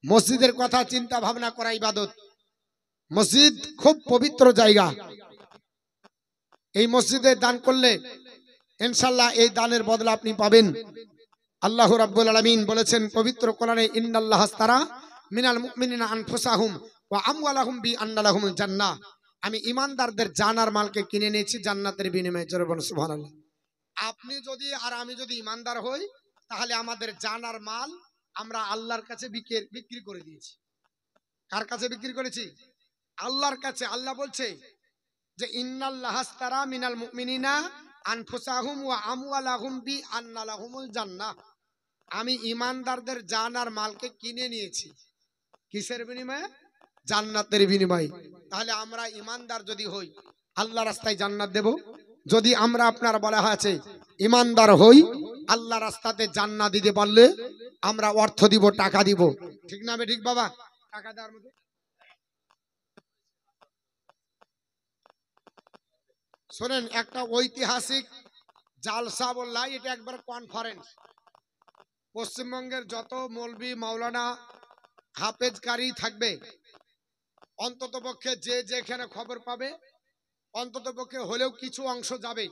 মসজিদের কথা চিন্তা ভাবনা করা ইবাদত। মসজিদ খুব পবিত্র জায়গা। এই মসজিদে দান করলে ইনশাআল্লাহ এই দানের বদলা আপনি পাবেন। আল্লাহ রাব্বুল আলামিন বলেছেন পবিত্র কোরআনে, ইন্নাল্লাহ আশতারা মিনাল মুমিনিনা আনফুসাহুম ওয়া আমওয়ালাহুম বিআন্না লাহুমুল জান্নাহ। আমি ঈমানদারদের জান আর মালকে কিনে নিয়েছি জান্নাতের বিনিময়ে। জোরে বলুন সুবহানাল্লাহ। আপনি যদি আর আমি যদি ঈমানদার হই, তাহলে আমাদের জান আর মাল আমরা আল্লাহর কাছে বিক্রি করে দিয়েছি। কার কাছে বিক্রি করেছি? আল্লাহর কাছে। আল্লাহ বলছে যে ইন্নাল্লাহ আশতারা মিনাল মুমিনিনা আনফুসাহুম ওয়া আমওয়ালাহুম বিআন্না লাহুমুল জান্নাহ। আমি ঈমানদারদের জান আর মালকে কিনে নিয়েছি। কিসের বিনিময়ে? জান্নাতের বিনিময়ে। তাহলে আমরা ঈমানদার যদি হই, আল্লাহ রাস্তায় জান্নাত দেব। যদি আমরা আপনার বলা হয়েছে ঈমানদার হই, আল্লাহ রাস্তাতে জান্নাত দিতে পারলে আমরা অর্থ দিব, টাকা দিব। ঠিক না ঠিক বাবা? টাকা দেওয়ার মতো শোনেন, একটা ঐতিহাসিক জালসা বললাই, এটা একবার কনফারেন্স। পশ্চিমবঙ্গের যত মৌলবি মাওলানা হাফেজকারী থাকবে, অন্তত পক্ষে যে যেখানে খবর পাবে, অন্তত পক্ষে হলেও কিছু অংশ যাবে।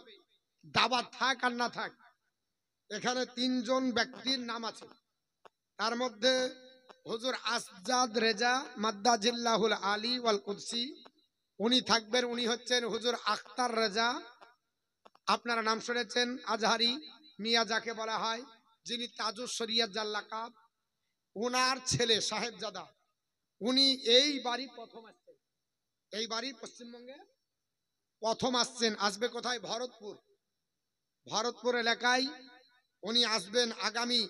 দাওয়াত থাক আর না থাক, এখানে 3 জন ব্যক্তির নাম আছে। তার মধ্যে হুজুর আসজাদ রেজা মাদ্দাজিল্লাহুল আলী ওয়াল কুদসি, উনি থাকবেন। উনি হচ্ছেন হুজুর আখতার রেজা। আপনারা নাম শুনেছেন, আজহারি মিয়া যাকে বলা হয়, যিনি তাজুস শরিয়ত যার লাকাব। ওনার ছেলে সাহেবজাদা, উনি এই বাড়ি প্রথম আসছেন। এই বাড়ি পশ্চিমবঙ্গে প্রথম আসছেন। আসবে কোথায়? ভরতপুর। ভরতপুর এলাকায় উনি আসবেন আগামী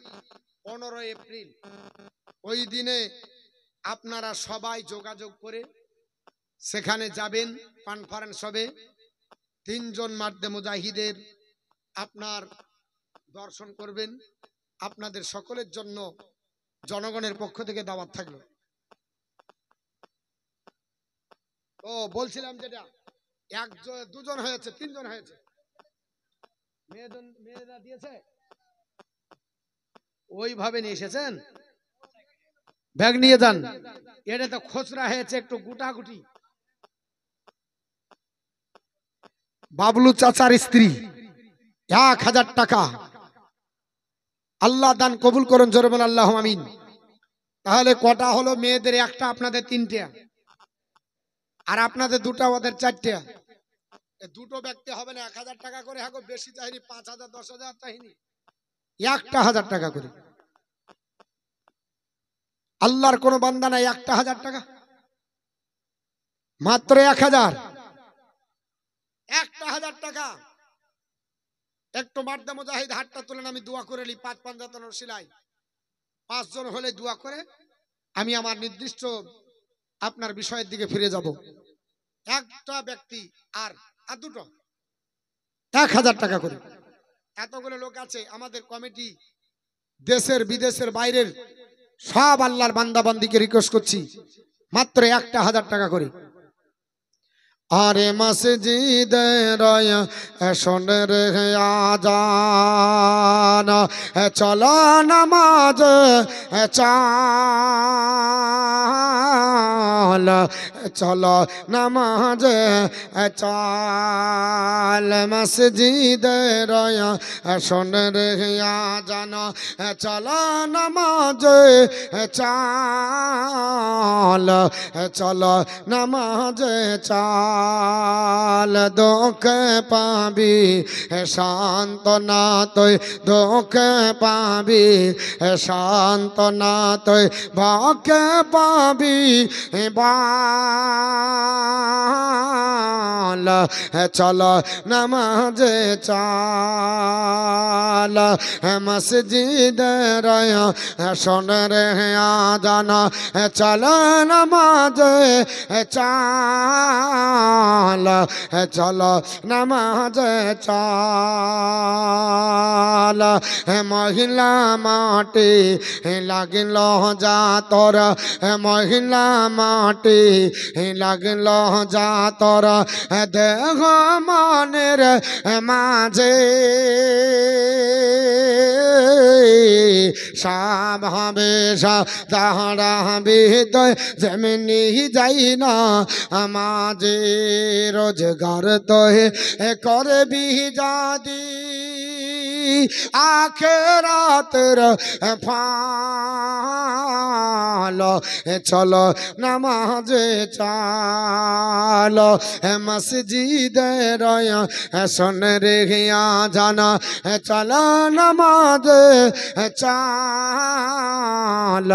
15 এপ্রিল। ওই দিনে আপনারা সবাই যোগাযোগ করে সেখানে যাবেন। কনফারেন্স হবে। 3 জন মার্দে মুজাহিদের আপনার দর্শন করবেন। আপনাদের সকলের জন্য জনগণের পক্ষ থেকে দাওয়াত থাকলো। ও বলছিলাম যেটা, 2জন হয়েছে, 3 জন হয়েছে। মেয়েরা দিয়েছে, ওইভাবে নিয়ে এসেছেন। ব্যাগ নিয়ে যান। এটা তো খোসরা হয়েছে, একটু গুটাগুটি। বাবলু চাচার স্ত্রী 1,000 টাকা। আল্লাহ দান কবুল করুন, জোরে বলেন আল্লাহুম্মা আমিন। তাহলে কটা হলো? মেয়েদের 1টা, আপনাদের 3টে, আর আপনাদের 2টা, ওদের 4টে। 2টো ব্যক্তি হবে না, 1,000 টাকা করে। হ্যাঁ, বেশি চাইনি, 5,000 10,000 চাইনি, 1,000 টাকা করে। আল্লাহর কোন বান্দা নাই 1,000 টাকা, মাত্র 1,000। 1,000 টাকা। একটু মার্দে মুজাহিদ হাতটা তুলেন, আমি দোয়া করে নি। 5 পাঞ্জা 13 সেলাই। 5 জন হলে দোয়া করে আমি আমার নির্দিষ্ট আপনার বিষয়ের দিকে ফিরে যাব। একটা ব্যক্তি আর 2টো, 1,000 টাকা করে। এতগুলো লোক আছে আমাদের কমিটি, দেশের বিদেশের বাইরের সব আল্লাহর বান্দা বান্দিকে রিকোয়েস্ট করছি, মাত্র 1,000 টাকা করে। আরে মসজিদের শোনের আজান, চলো নামাজ চাল, চলো নামাজ চাল। মসজিদের শোনের আজান, চলো নামাজ চাল, চলো নামাজ চাল। দুঃখ পাবি সান্ত্বনা তুই, দুঃখ পাবি সান্ত্বনা তুই, ভাগ্য পাবি চলো নামাজে চল মসজিদের শোনের আজান চলো নামাজে চল চলো নামাজে চল মহিলা মাটি লাগিল যা তোর মহিলা মাটি লাগিল যা তোর দেহ মনের মাঝে সব হবে তাহারা হৃদয় যেমনি যাই না মাঝে রোজগার তো করবি যদি আখেরাতের ফাল চলো নামাজে চলো মসজিদের শোন রে জানা চলো নামাজে চাল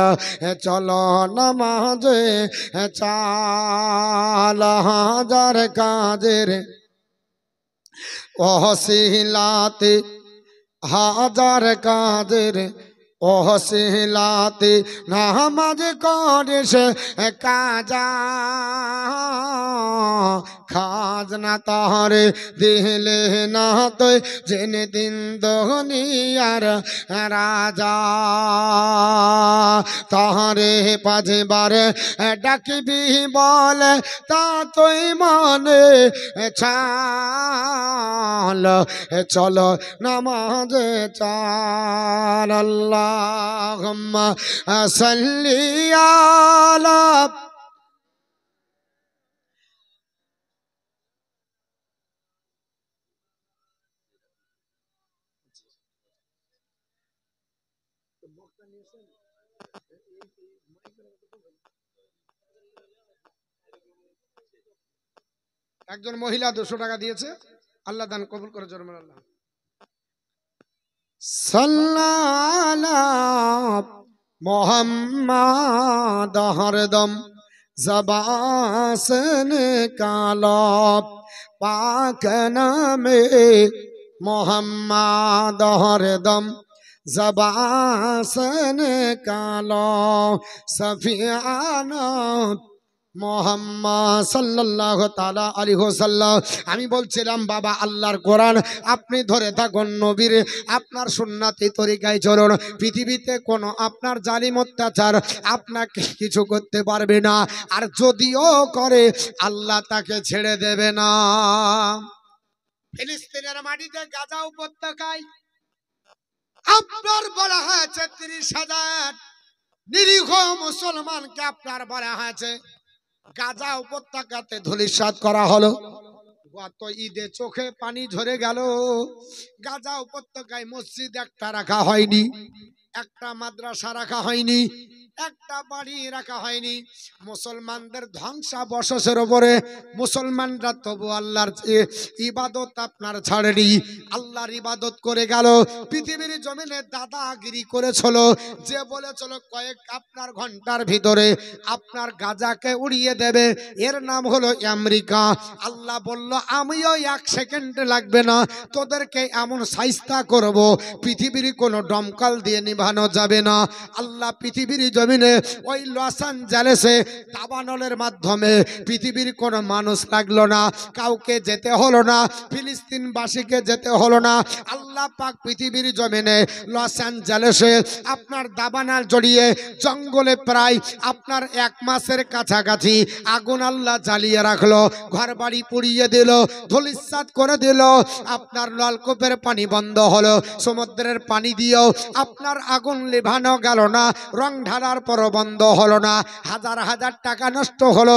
চলো নামাজে চাল হাজার কাজের অহসিলাতে হাজার কাজের অহসিলাতে নামাজ করিস কাজা খাজনা তাহারে দিলে না তো জেনে দিন দুনিয়ার রাজা তাহারে পাঁচবার ডাকিবি বলে তা তুই মনে চাল চলো নামাজে চাল আল্লাহুম্মা সাল্লি আলা একজন মহিলা 200 টাকা দিয়েছে আল্লাহ দান কবুল করে জোরে বলেন আল্লাহ সাল্লাল্লাহু মুহাম্মাদ হরদম ज़बान से निकालो पाक नामे मोहम्मद हरदम ज़बान से निकालो सफियाना মোহাম্মদ সাল্লাল্লাহু তাআলা আলাইহি ওয়াসাল্লাম আমি বলছিলাম বাবা আল্লাহর কোরআন আপনি ধরে থাকুন নবীর আপনার সুন্নতি তরিকায় চলুন পৃথিবীতে কোনো আপনার জালিম অত্যাচার আপনাকে কিছু করতে পারবে না আর যদিও করে আল্লাহ তাকে ছেড়ে দেবে না ফিলিস্তিনের মাটিতে গাজা উপত্যকায় আপনার বলা হয়েছে 30,000 নিরীহ মুসলমানকে আপনার বলা হয়েছে গাজা উপত্যকাতে ধূলিসাৎ করা হলো গত ঈদে চোখে পানি ঝরে গেল গাজা উপত্যকায় মসজিদ একটা রাখা হয়নি একটা মাদ্রাসা রাখা হয়নি একটা বাড়ি রাখা হয়নি মুসলমানদের ধ্বংসাবশেষের উপরে মুসলমানরা তবু আল্লাহর ইবাদত আপনার ছাড়েনি আল্লাহর ইবাদত করে গেল পৃথিবীর জমিনে দাদাগিরি করেছিল যে বলেছিল কয়েক আপনার ঘন্টার ভিতরে আপনার গাজাকে উড়িয়ে দেবে এর নাম হলো আমেরিকা আল্লাহ বলল আমিও 1 সেকেন্ড লাগবে না তোদেরকে এমন শাইস্তা করব পৃথিবীর কোনো দমকল দিয়ে নিভানো যাবে না আল্লাহ পৃথিবীর জমিনে ওই লস অ্যাঞ্জেলেসে দাবানলের মাধ্যমে পৃথিবীর কোনো মানুষ লাগলো না কাউকে যেতে হলো না ফিলিস্তিনবাসীকে যেতে হলো না আল্লাহ পাক পৃথিবীর জমিনে লস অ্যাঞ্জেলেসে আপনার দাবানল জড়িয়ে জঙ্গলে প্রায় আপনার 1 মাসের কাছাকাছি আগুন আল্লাহ জ্বালিয়ে রাখলো ঘর বাড়ি পুড়িয়ে দিল ধূলিসাৎ করে দিল আপনার নলকূপের পানি বন্ধ হলো সমুদ্রের পানি দিয়েও আপনার আগুন লিভানো গেল না রং ঢালার পর বন্ধ হলো না হাজার হাজার টাকা নষ্ট হলো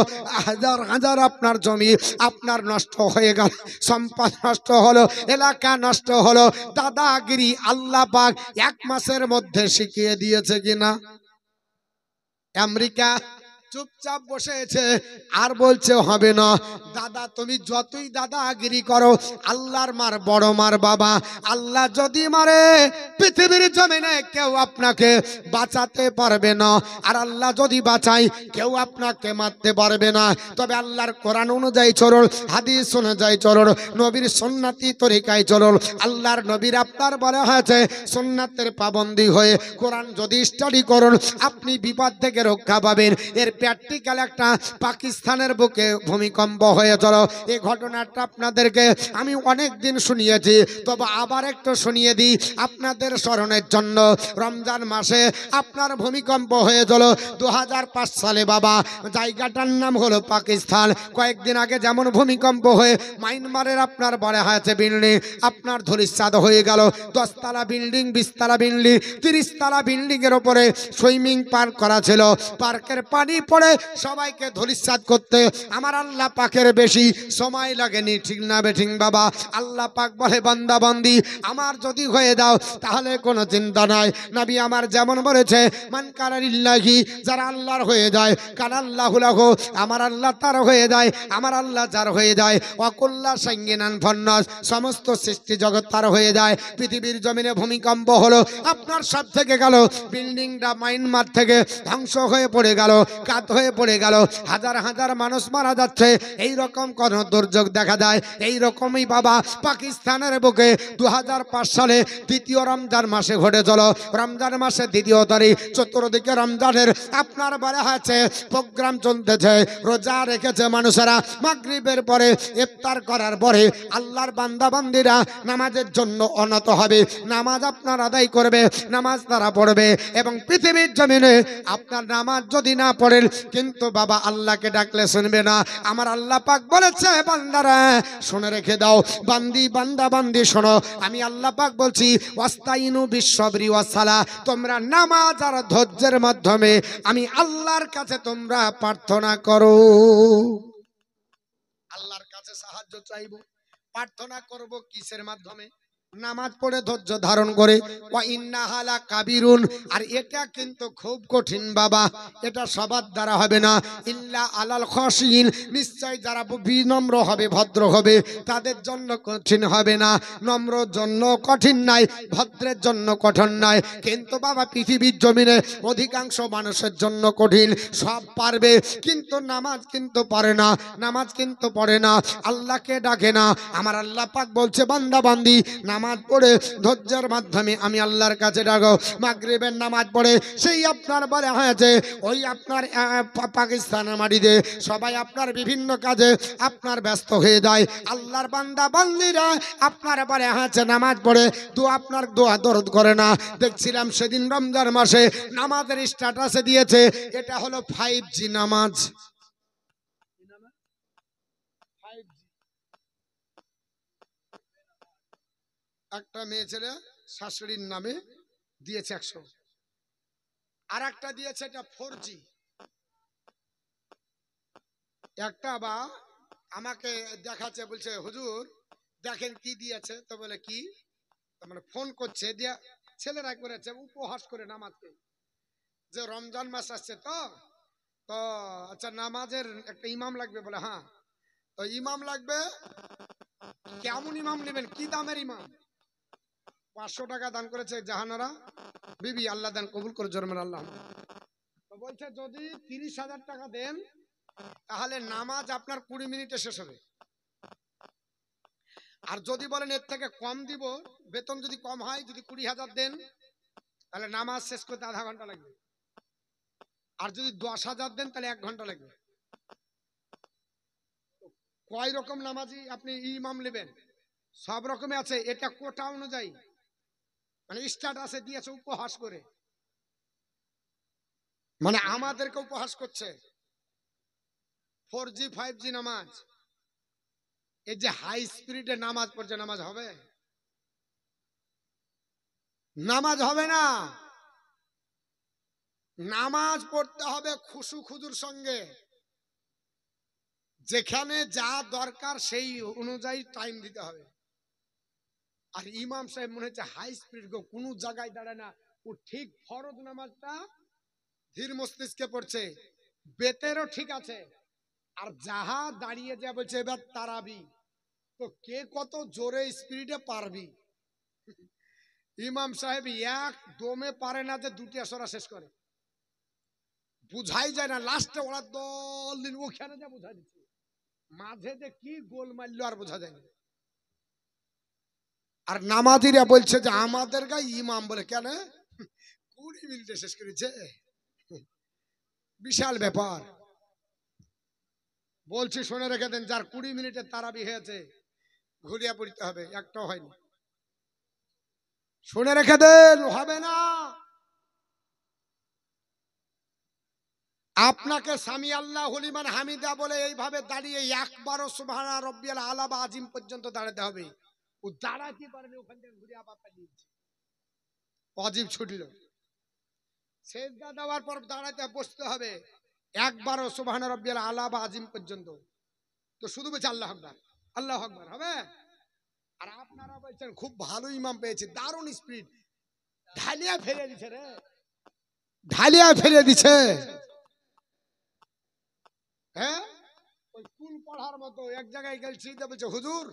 হাজার হাজার আপনার জমি আপনার নষ্ট হয়ে গেল সম্পদ নষ্ট হলো এলাকা নষ্ট হলো দাদাগিরি আল্লাহ পাক 1 মাসের মধ্যে শিখিয়ে দিয়েছে কিনা আমেরিকা চুপচাপ বসেছে আর বলছে হবে না। দাদা তুমি যতই দাদাগিরি করো, আল্লাহর মার বড় মার বাবা, আল্লাহ যদি মারে পৃথিবীর জমিনে কেউ আপনাকে বাঁচাতে পারবে না, আর আল্লাহ যদি বাঁচায় কেউ আপনাকে মারতে পারবে না। তবে আল্লাহর কোরআন অনুযায়ী চলুন, হাদিস অনুযায়ী চলুন, নবীর সুন্নতি তরিকায় চলুন। আল্লাহর নবীর আপনার বলা হয়েছে সুন্নাতের পাবন্দী হয়ে কোরআন যদি স্টাডি করুন আপনি বিপদ থেকে রক্ষা পাবেন। এর প্র্যাকটিক্যাল একটা পাকিস্তানের বুকে ভূমিকম্প হয়ে চলো, এই ঘটনাটা আপনাদেরকে আমি অনেক দিন শুনিয়েছি, তবে আবার একটু শুনিয়ে দিই আপনাদের স্মরণের জন্য। রমজান মাসে আপনার ভূমিকম্প হয়ে গেল 2005 সালে বাবা। জায়গাটার নাম হলো পাকিস্তান। কয়েকদিন আগে যেমন ভূমিকম্প হয়ে মায়ানমারের আপনার বড় হয়েছে বিল্ডিং আপনার ধূলিসাৎ হয়ে গেল। 10 তলা বিল্ডিং, 20 তলা বিল্ডিং, 30 তলা বিল্ডিং এর উপরে সুইমিং পার্ক করা ছিল। পার্কের পানি পড়ে সবাইকে ধূলিসাৎ করতে আমার আল্লাহ পাকের বেশি সময় লাগেনি, ঠিক না বেঠিক বাবা? আল্লাহ পাক বলে বান্দা বান্দি আমার যদি হয়ে দাও তাহলে কোনো চিন্তা নাই। নবী আমার যেমন বলেছে মান কানা লিল্লাহি, যারা আল্লাহর হয়ে যায় কানাল্লাহু লাহু, আমার আল্লাহ তার হয়ে যায়, আমার আল্লাহ যার হয়ে যায়। ওয়াকুল্লা সাইয়িনান ফান্নাস, সমস্ত সৃষ্টি জগৎ তার হয়ে যায়। পৃথিবীর জমিনে ভূমিকম্প হলো, আপনার সব থেকে গেল বিল্ডিংটা মায়ানমার থেকে ধ্বংস হয়ে পড়ে গেল, কাত হয়ে পড়ে গেল, হাজার হাজার মানুষ মারা যাচ্ছে। এই রকম কোন দুর্যোগ দেখা যায়? এই রকমই বাবা পাকিস্তানের বুকে 2005 সালে দ্বিতীয় রমজান মাসে ঘটে চলো। রমজান মাসে দ্বিতীয় তারিখ, চতুর্দিকে রমজানের আপনার বলা হয়েছে প্রোগ্রাম চলতেছে, রোজা রেখেছে মানুষেরা। মাগরিবের পরে ইফতার করার পরে আল্লাহর বান্দা বান্দিরা নামাজের জন্য অনত হবে, নামাজ আপনার আদায় করবে, নামাজ তারা পড়বে। এবং পৃথিবীর জমিনে আপনার নামাজ যদি না পড়েন কিন্তু বাবা আল্লাহকে ডাকলে শুনবে না। আমার আল্লাহ পাক বলেছে বান্দারা শুনে রেখে দাও, বান্দি বান্দা বান্দি শোনো, আমি আল্লাহ পাক বলছি ওয়াস্তাইনু বিসসবরি ওয়াসসালাহ, তোমরা নামাজ আর ধৈর্যের মাধ্যমে আমি আল্লাহর কাছে তোমরা প্রার্থনা করো। আল্লাহর কাছে সাহায্য চাইবো, প্রার্থনা করব কিসের মাধ্যমে? নামাজ পড়ে ধৈর্য ধারণ করে। ওয়া ইন্নাহা লাকাবিরুন, আর এটা কিন্তু খুব কঠিন বাবা, এটা সবার দ্বারা হবে না। ইল্লা আলাল খাশিন, নিশ্চয় যারা বিনম্র হবে ভদ্র হবে তাদের জন্য কঠিন হবে না। নম্রর জন্য কঠিন নাই, ভদ্রের জন্য কঠিন নাই, কিন্তু বাবা পৃথিবীর জমিনে অধিকাংশ মানুষের জন্য কঠিন। সব পারবে কিন্তু নামাজ কিন্তু পারে না, নামাজ কিন্তু পড়ে না, আল্লাহকে ডাকে না। আমার আল্লাহ পাক বলছে বান্দা বান্দি নামাজ পড়ে ধৈর্যের মাধ্যমে আমি আল্লাহর কাছে ডাকো। মাগরিবের নামাজ পড়ে সেই আপনার বলে হয়েছে ওই আপনার পাকিস্তানের মাটিতে সবাই আপনার বিভিন্ন কাজে আপনার ব্যস্ত হয়ে যায়। আল্লাহর বান্দা বান্দিরা আপনার বলে হয়েছে নামাজ পড়ে আপনার দোয়া দরদ করে না। দেখছিলাম সেদিন রমজান মাসে নামাজের স্ট্যাটাসে দিয়েছে এটা হলো 5G নামাজ। একটা মেয়ে ছেলে শাশুড়ির নামে দিয়েছে 100, আর একটা দিয়েছে এটা 4G। একটা বা আমাকে দেখাচ্ছে, বলছে হুজুর দেখেন কি দিয়েছে, তো বলে কি, মানে ফোন করছে দিয়া ছেলেরা করেছে উপহাস করে নামাজকে, যে রমজান মাস আসছে তো তো আচ্ছা নামাজের একটা ইমাম লাগবে, বলে হ্যাঁ তো ইমাম লাগবে, কেমন ইমাম নেবেন, কি দামের ইমাম? 500 টাকা দান করেছে জাহানারা বিবি, আল্লাহ দান কবুল করে জরমের আল্লাহ। তো বলছে যদি 30,000 টাকা দেন তাহলে নামাজ আপনার 20 মিনিটে শেষ হবে, আর যদি বলেন এর থেকে কম দিব, বেতন যদি কম হয়, যদি 20,000 দেন তাহলে নামাজ শেষ করতে আধা ঘন্টা লাগবে, আর যদি 10,000 দেন তাহলে 1 ঘন্টা লাগবে। কয় রকম নামাজি আপনি ইমাম নেবেন? সব রকমই আছে, এটা কোটা অনুযায়ী, মানে স্ট্যাটাসে দিয়েছে উপহাস করে, মানে আমাদেরকে উপহাস করছে। 4G 5G নামাজ, এই যে হাই স্পিডে নামাজ পড়ছে, নামাজ হবে? নামাজ হবে না। নামাজ পড়তে হবে খুশু খুজুর সঙ্গে, যেখানে যা দরকার সেই অনুযায়ী টাইম দিতে হবে। আর ইমাম সাহেব মনে হচ্ছে হাই স্পিড গো, কোনো জায়গায় দাঁড়ায় না, ও ঠিক ফরজ নামাজটা ধীর মস্তিষ্কে পড়ছে, বেতেরও ঠিক আছে, আর যাহা দাঁড়িয়ে যা বলছে এবার তারাবি, তো কে কত জোরে স্পিডে পারবি। ইমাম সাহেব এক দমে পারে না যে দুটি আসরা শেষ করে, বুঝাই যায় না, লাস্টে ওরা দল দিন ওখানে যা বুঝাই দিচ্ছে, মাঝে যে কি গোল মারলো আর বোঝা যায় না। আর নামাজিরা বলছে যে আমাদের গায়ে ইমাম বলে কেন 20 মিনিটে শেষ করেছে, বিশাল ব্যাপার। বলছি শুনে রেখে দেন, যার 20 মিনিটে তারাবি হয়েছে ঘুরিয়া পড়তে হবে, একটাও হয়নি, শুনে রেখে দেন, হবে না। আপনাকে সামি আল্লাহ লিমান হামিদা বলে এইভাবে দাঁড়িয়ে একবারও সুবহানা রাব্বিয়াল আলা বা আজিম পর্যন্ত দাঁড়াতে হবে। ও দাঁড়াতে পারেনি, ওখান থেকে ঘুরে আবার পালিয়েছে, ওয়াজিব ছুটল। সেজদা দেওয়ার পর দাঁড়াতে বসতে হবে একবারও সুবহানা রাব্বিয়াল আলা বা আজিম পর্যন্ত। তো শুধু বলছে আল্লাহু আকবার, আল্লাহু আকবার হবে। আর আপনারা বলছেন খুব ভালো ইমাম পেয়েছে, দারুণ স্পিড, ঢালিয়া ফেলে দিছে রে, ঢালিয়া ফেলে দিছে। হ্যাঁ, ওই স্কুল পড়ার মতো এক জায়গায় গেছি, বলছে হুজুর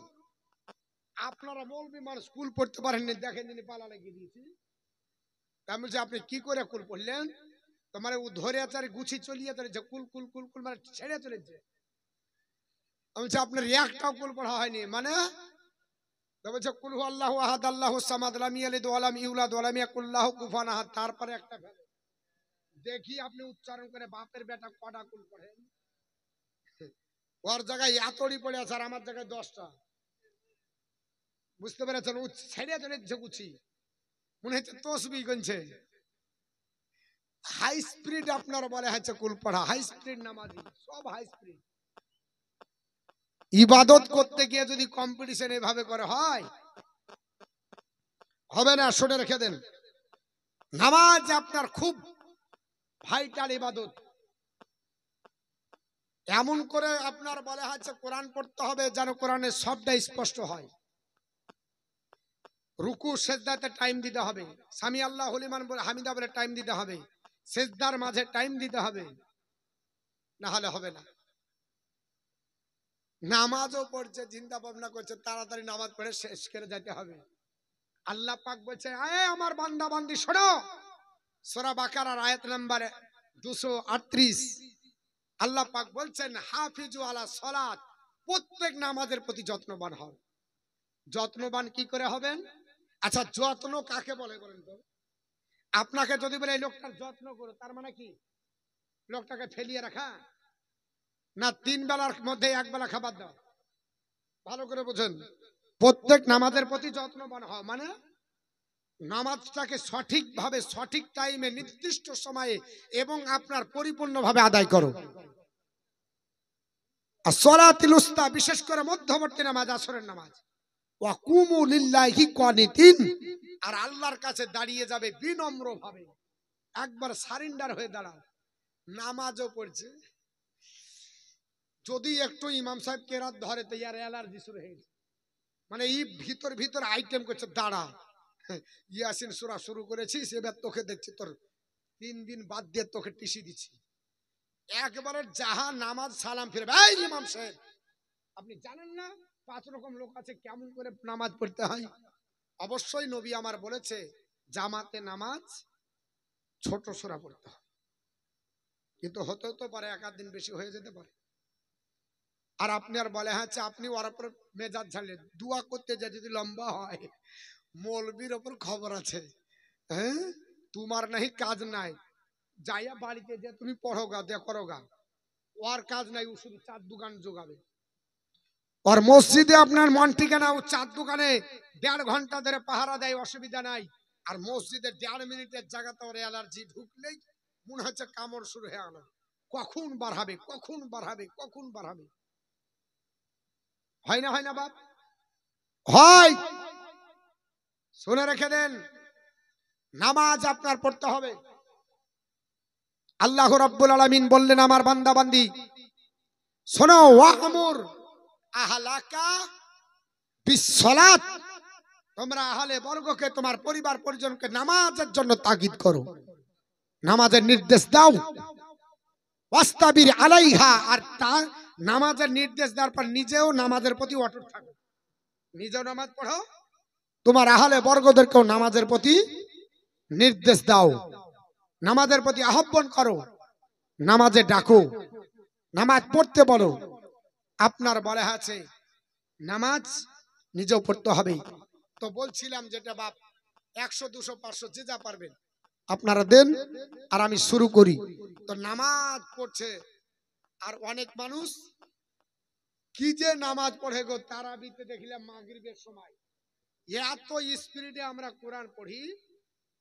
আপনারা মৌলবি মানুষ স্কুল পড়তে পারেননি, দেখেন যিনি পালা লাগিয়ে দিয়েছি। তা বলছে আপনি কি করে কুল পড়লেন, তোমার ও ধরে আছে গুছি চলিয়ে চলেছে, কুল কুল কুল কুল মানে ছেড়ে চলেছে। আমি বলছি আপনার একটাও কুল পড়া হয়নি মানে, বলছে কুল হু আল্লাহু আহাদ আল্লাহু সামাদ লাম ইয়ালিদ ওয়া লাম ইউলাদ ওয়া লাম ইয়াকুল লাহু কুফুয়ান আহাদ, তারপরে একটা ফেলে দেখি আপনি উচ্চারণ করে বাপের বেটা কটা কুল পড়েন। ওর জায়গায় এতড়ি পড়ে আছে আর আমার জায়গায় 10টা, বুঝতে পেরেছেন, ও ছেড়ে চলেছে গুছি, মনে হচ্ছে তসবিহ গুনছে। হাই স্পিড আপনার বলে হচ্ছে কুল পড়া, হাই স্পিড নামাজি সব হাই স্পিড। ইবাদত করতে গিয়ে যদি কম্পিটিশন এভাবে করে হয় হবে না, শুনে রেখে দেন। নামাজ আপনার খুব ভাইটাল ইবাদত, এমন করে আপনার বলে হচ্ছে কোরআন পড়তে হবে যেন কোরআনের সবটা স্পষ্ট হয়। রুকু সেজদাতে টাইম দিতে হবে, সামি আল্লাহ লিমান বলে হামিদা বলে টাইম দিতে হবে, সেজদার মাঝে টাইম দিতে হবে, না হলে হবে না। নামাজও পড়ছে, চিন্তা ভাবনা করছে তাড়াতাড়ি নামাজ পড়ে শেষ করে যেতে হবে। আল্লাহ পাক বলছে আয় আমার বান্দা বান্দি শোনো, সূরা বাকারার আয়াত নাম্বার 238 আল্লাহ পাক বলছেন হাফিজু আলা সালাত, প্রত্যেক নামাজের প্রতি যত্নবান হও। যত্নবান কি করে হবেন? আচ্ছা যত্ন কাকে বলে বলেন তো? আপনাকে যদি বলে এই লোকটার যত্ন করো, তার মানে কি লোকটাকে ফেলিয়ে রাখা না 3 বেলার মধ্যে 1 বেলা খাবার দাও? ভালো করে বুঝেন, প্রত্যেক নামাজের প্রতি যত্নবান হও মানে নামাজটাকে সঠিকভাবে সঠিক টাইমে নির্দিষ্ট সময়ে এবং আপনার পরিপূর্ণভাবে আদায় করো। আর সলাতুল উস্তা বিশেষ করে মধ্যবর্তী নামাজ আসরের নামাজ, ওয়া কুমু লিল্লাহি কানিতিন, আর আল্লাহর কাছে দাঁড়িয়ে যাবে বিনম্রভাবে, একবার সারেন্ডার হয়ে দাঁড়াও। নামাজও পড়ছে, যদি একটু ইমাম সাহেব কেরাত ধরে তো ইয়ার অ্যালার্জি শুরু হয়ে গেছে, মানে এই ভিতর ভিতর আইটেম করছে, দাঁড়া ইয়াসিন সূরা শুরু করেছিস, এবার তোকে দেখছি তোর 3 দিন বাদ দিয়ে তোকে টিসি দিচ্ছি। একবারে যাহা নামাজ সালাম ফিরবে, এই ইমাম সাহেব আপনি জানেন না 5 রকম লোক আছে কেমন করে নামাজ পড়তে হয়? অবশ্যই নবী আমার বলেছে জামাতে নামাজ ছোট সূরা পড়তে হয়, কিন্তু হতেও তো পারে 1 দিন বেশি হয়ে যেতে পারে। আর আপনি আর বলে হচ্ছে আপনি ওর উপর মেজাজ ঝাড়লেন, দোয়া করতে যা যদি লম্বা হয় মৌলবীর ওপর খবর আছে, হ্যাঁ তোমার নাহি কাজ নাই, যাইয়া বাড়িতে যে তুমি পড়োগা দে করোগা, ওর কাজ নাই, ও শুধু চার দোকান যোগাবে। আর মসজিদে আপনার মন ঠিকানা, ও চার দোকানে 1.5 ঘন্টা ধরে পাহারা দেয়, অসুবিধা নাই। আর মসজিদে 1.5 মিনিটের জায়গাতে ওর অ্যালার্জি ঢুকলেই মনে হচ্ছে কামড় শুরু হয়ে গেল, কখন বাড়াবে কখন বাড়াবে কখন বাড়াবে। হয় না হয় না বাপ? হয়। শুনে রেখে দেন, নামাজ আপনার পড়তে হবে। আল্লাহ রাব্বুল আলামিন বললেন আমার বান্দা বান্দি শোনো, ওয়ামুর আহলাকা বিসসালাত, তোমরা আহলে বর্গকে তোমার পরিবার পরিজনকে নামাজের জন্য তাগিদ করো, নামাজের নির্দেশ দাও। ওয়াস্তাবির আলাইহা, আর তা নামাজের নির্দেশ দেওয়ার পর নিজেও নামাজের প্রতি অটুট থাকো। নিজেও নামাজ পড়ো, তোমার আহলে বর্গদেরকেও নামাজের প্রতি নির্দেশ দাও, নামাজের প্রতি আহ্বান করো, নামাজে ডাকো, নামাজ পড়তে বলো। আপনার বলা আছে নামাজ নিজেও পড়তে হবে। তো বলছিলাম যেটা বাপ 100 200 500 যে যা পারবেন আপনারা দেন, আর আমি শুরু করি। তো নামাজ পড়ছে, আর অনেক মানুষ কি যে নামাজ পড়ে গো, তারাবিতে দেখলাম মাগরিবের সময় এত স্পিরিটে আমরা কোরআন পড়ি,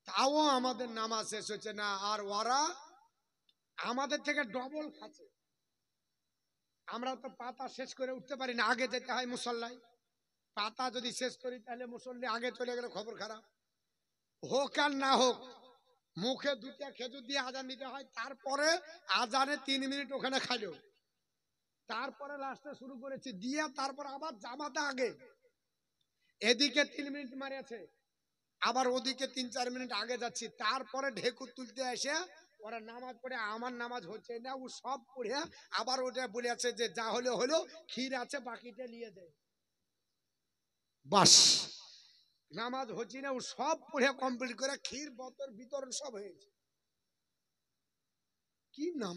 তাও আমাদের নামাজ শেষ হচ্ছে না, আর ওরা আমাদের থেকে ডবল খাচ্ছে। আমরা তো পাতা শেষ করে উঠতে পারি না, আগে যেতে হয় মুসল্লায়। পাতা যদি শেষ করি তাহলে মুসল্লি আগে চলে গেলে খবর খারাপ। হোক আর না হোক, মুখে দুটা খেজুর দিয়ে আজান দিতে হয়, তারপরে আজানে 3 মিনিট ওখানে খাইলো, তারপরে লাস্টে শুরু করেছি দিয়ে, তারপর আবার জামাতে আগে, এদিকে 3 মিনিট মারিয়াছে, আবার ওদিকে 3-4 মিনিট আগে যাচ্ছি, তারপরে ঢেকুর তুলতে এসে ওরা নামাজ পড়ে, আমার নামাজ হচ্ছে না, ও সব পড়ে আবার ওটা বলেছে যে যা হলো হলো, ক্ষীর আছে বাকিটা নিয়ে যায়, বাস নামাজ হচ্ছে না, ও সব পড়ে কমপ্লিট করে ক্ষীর বতর বিতরণ সব হয়েছে। কি নাম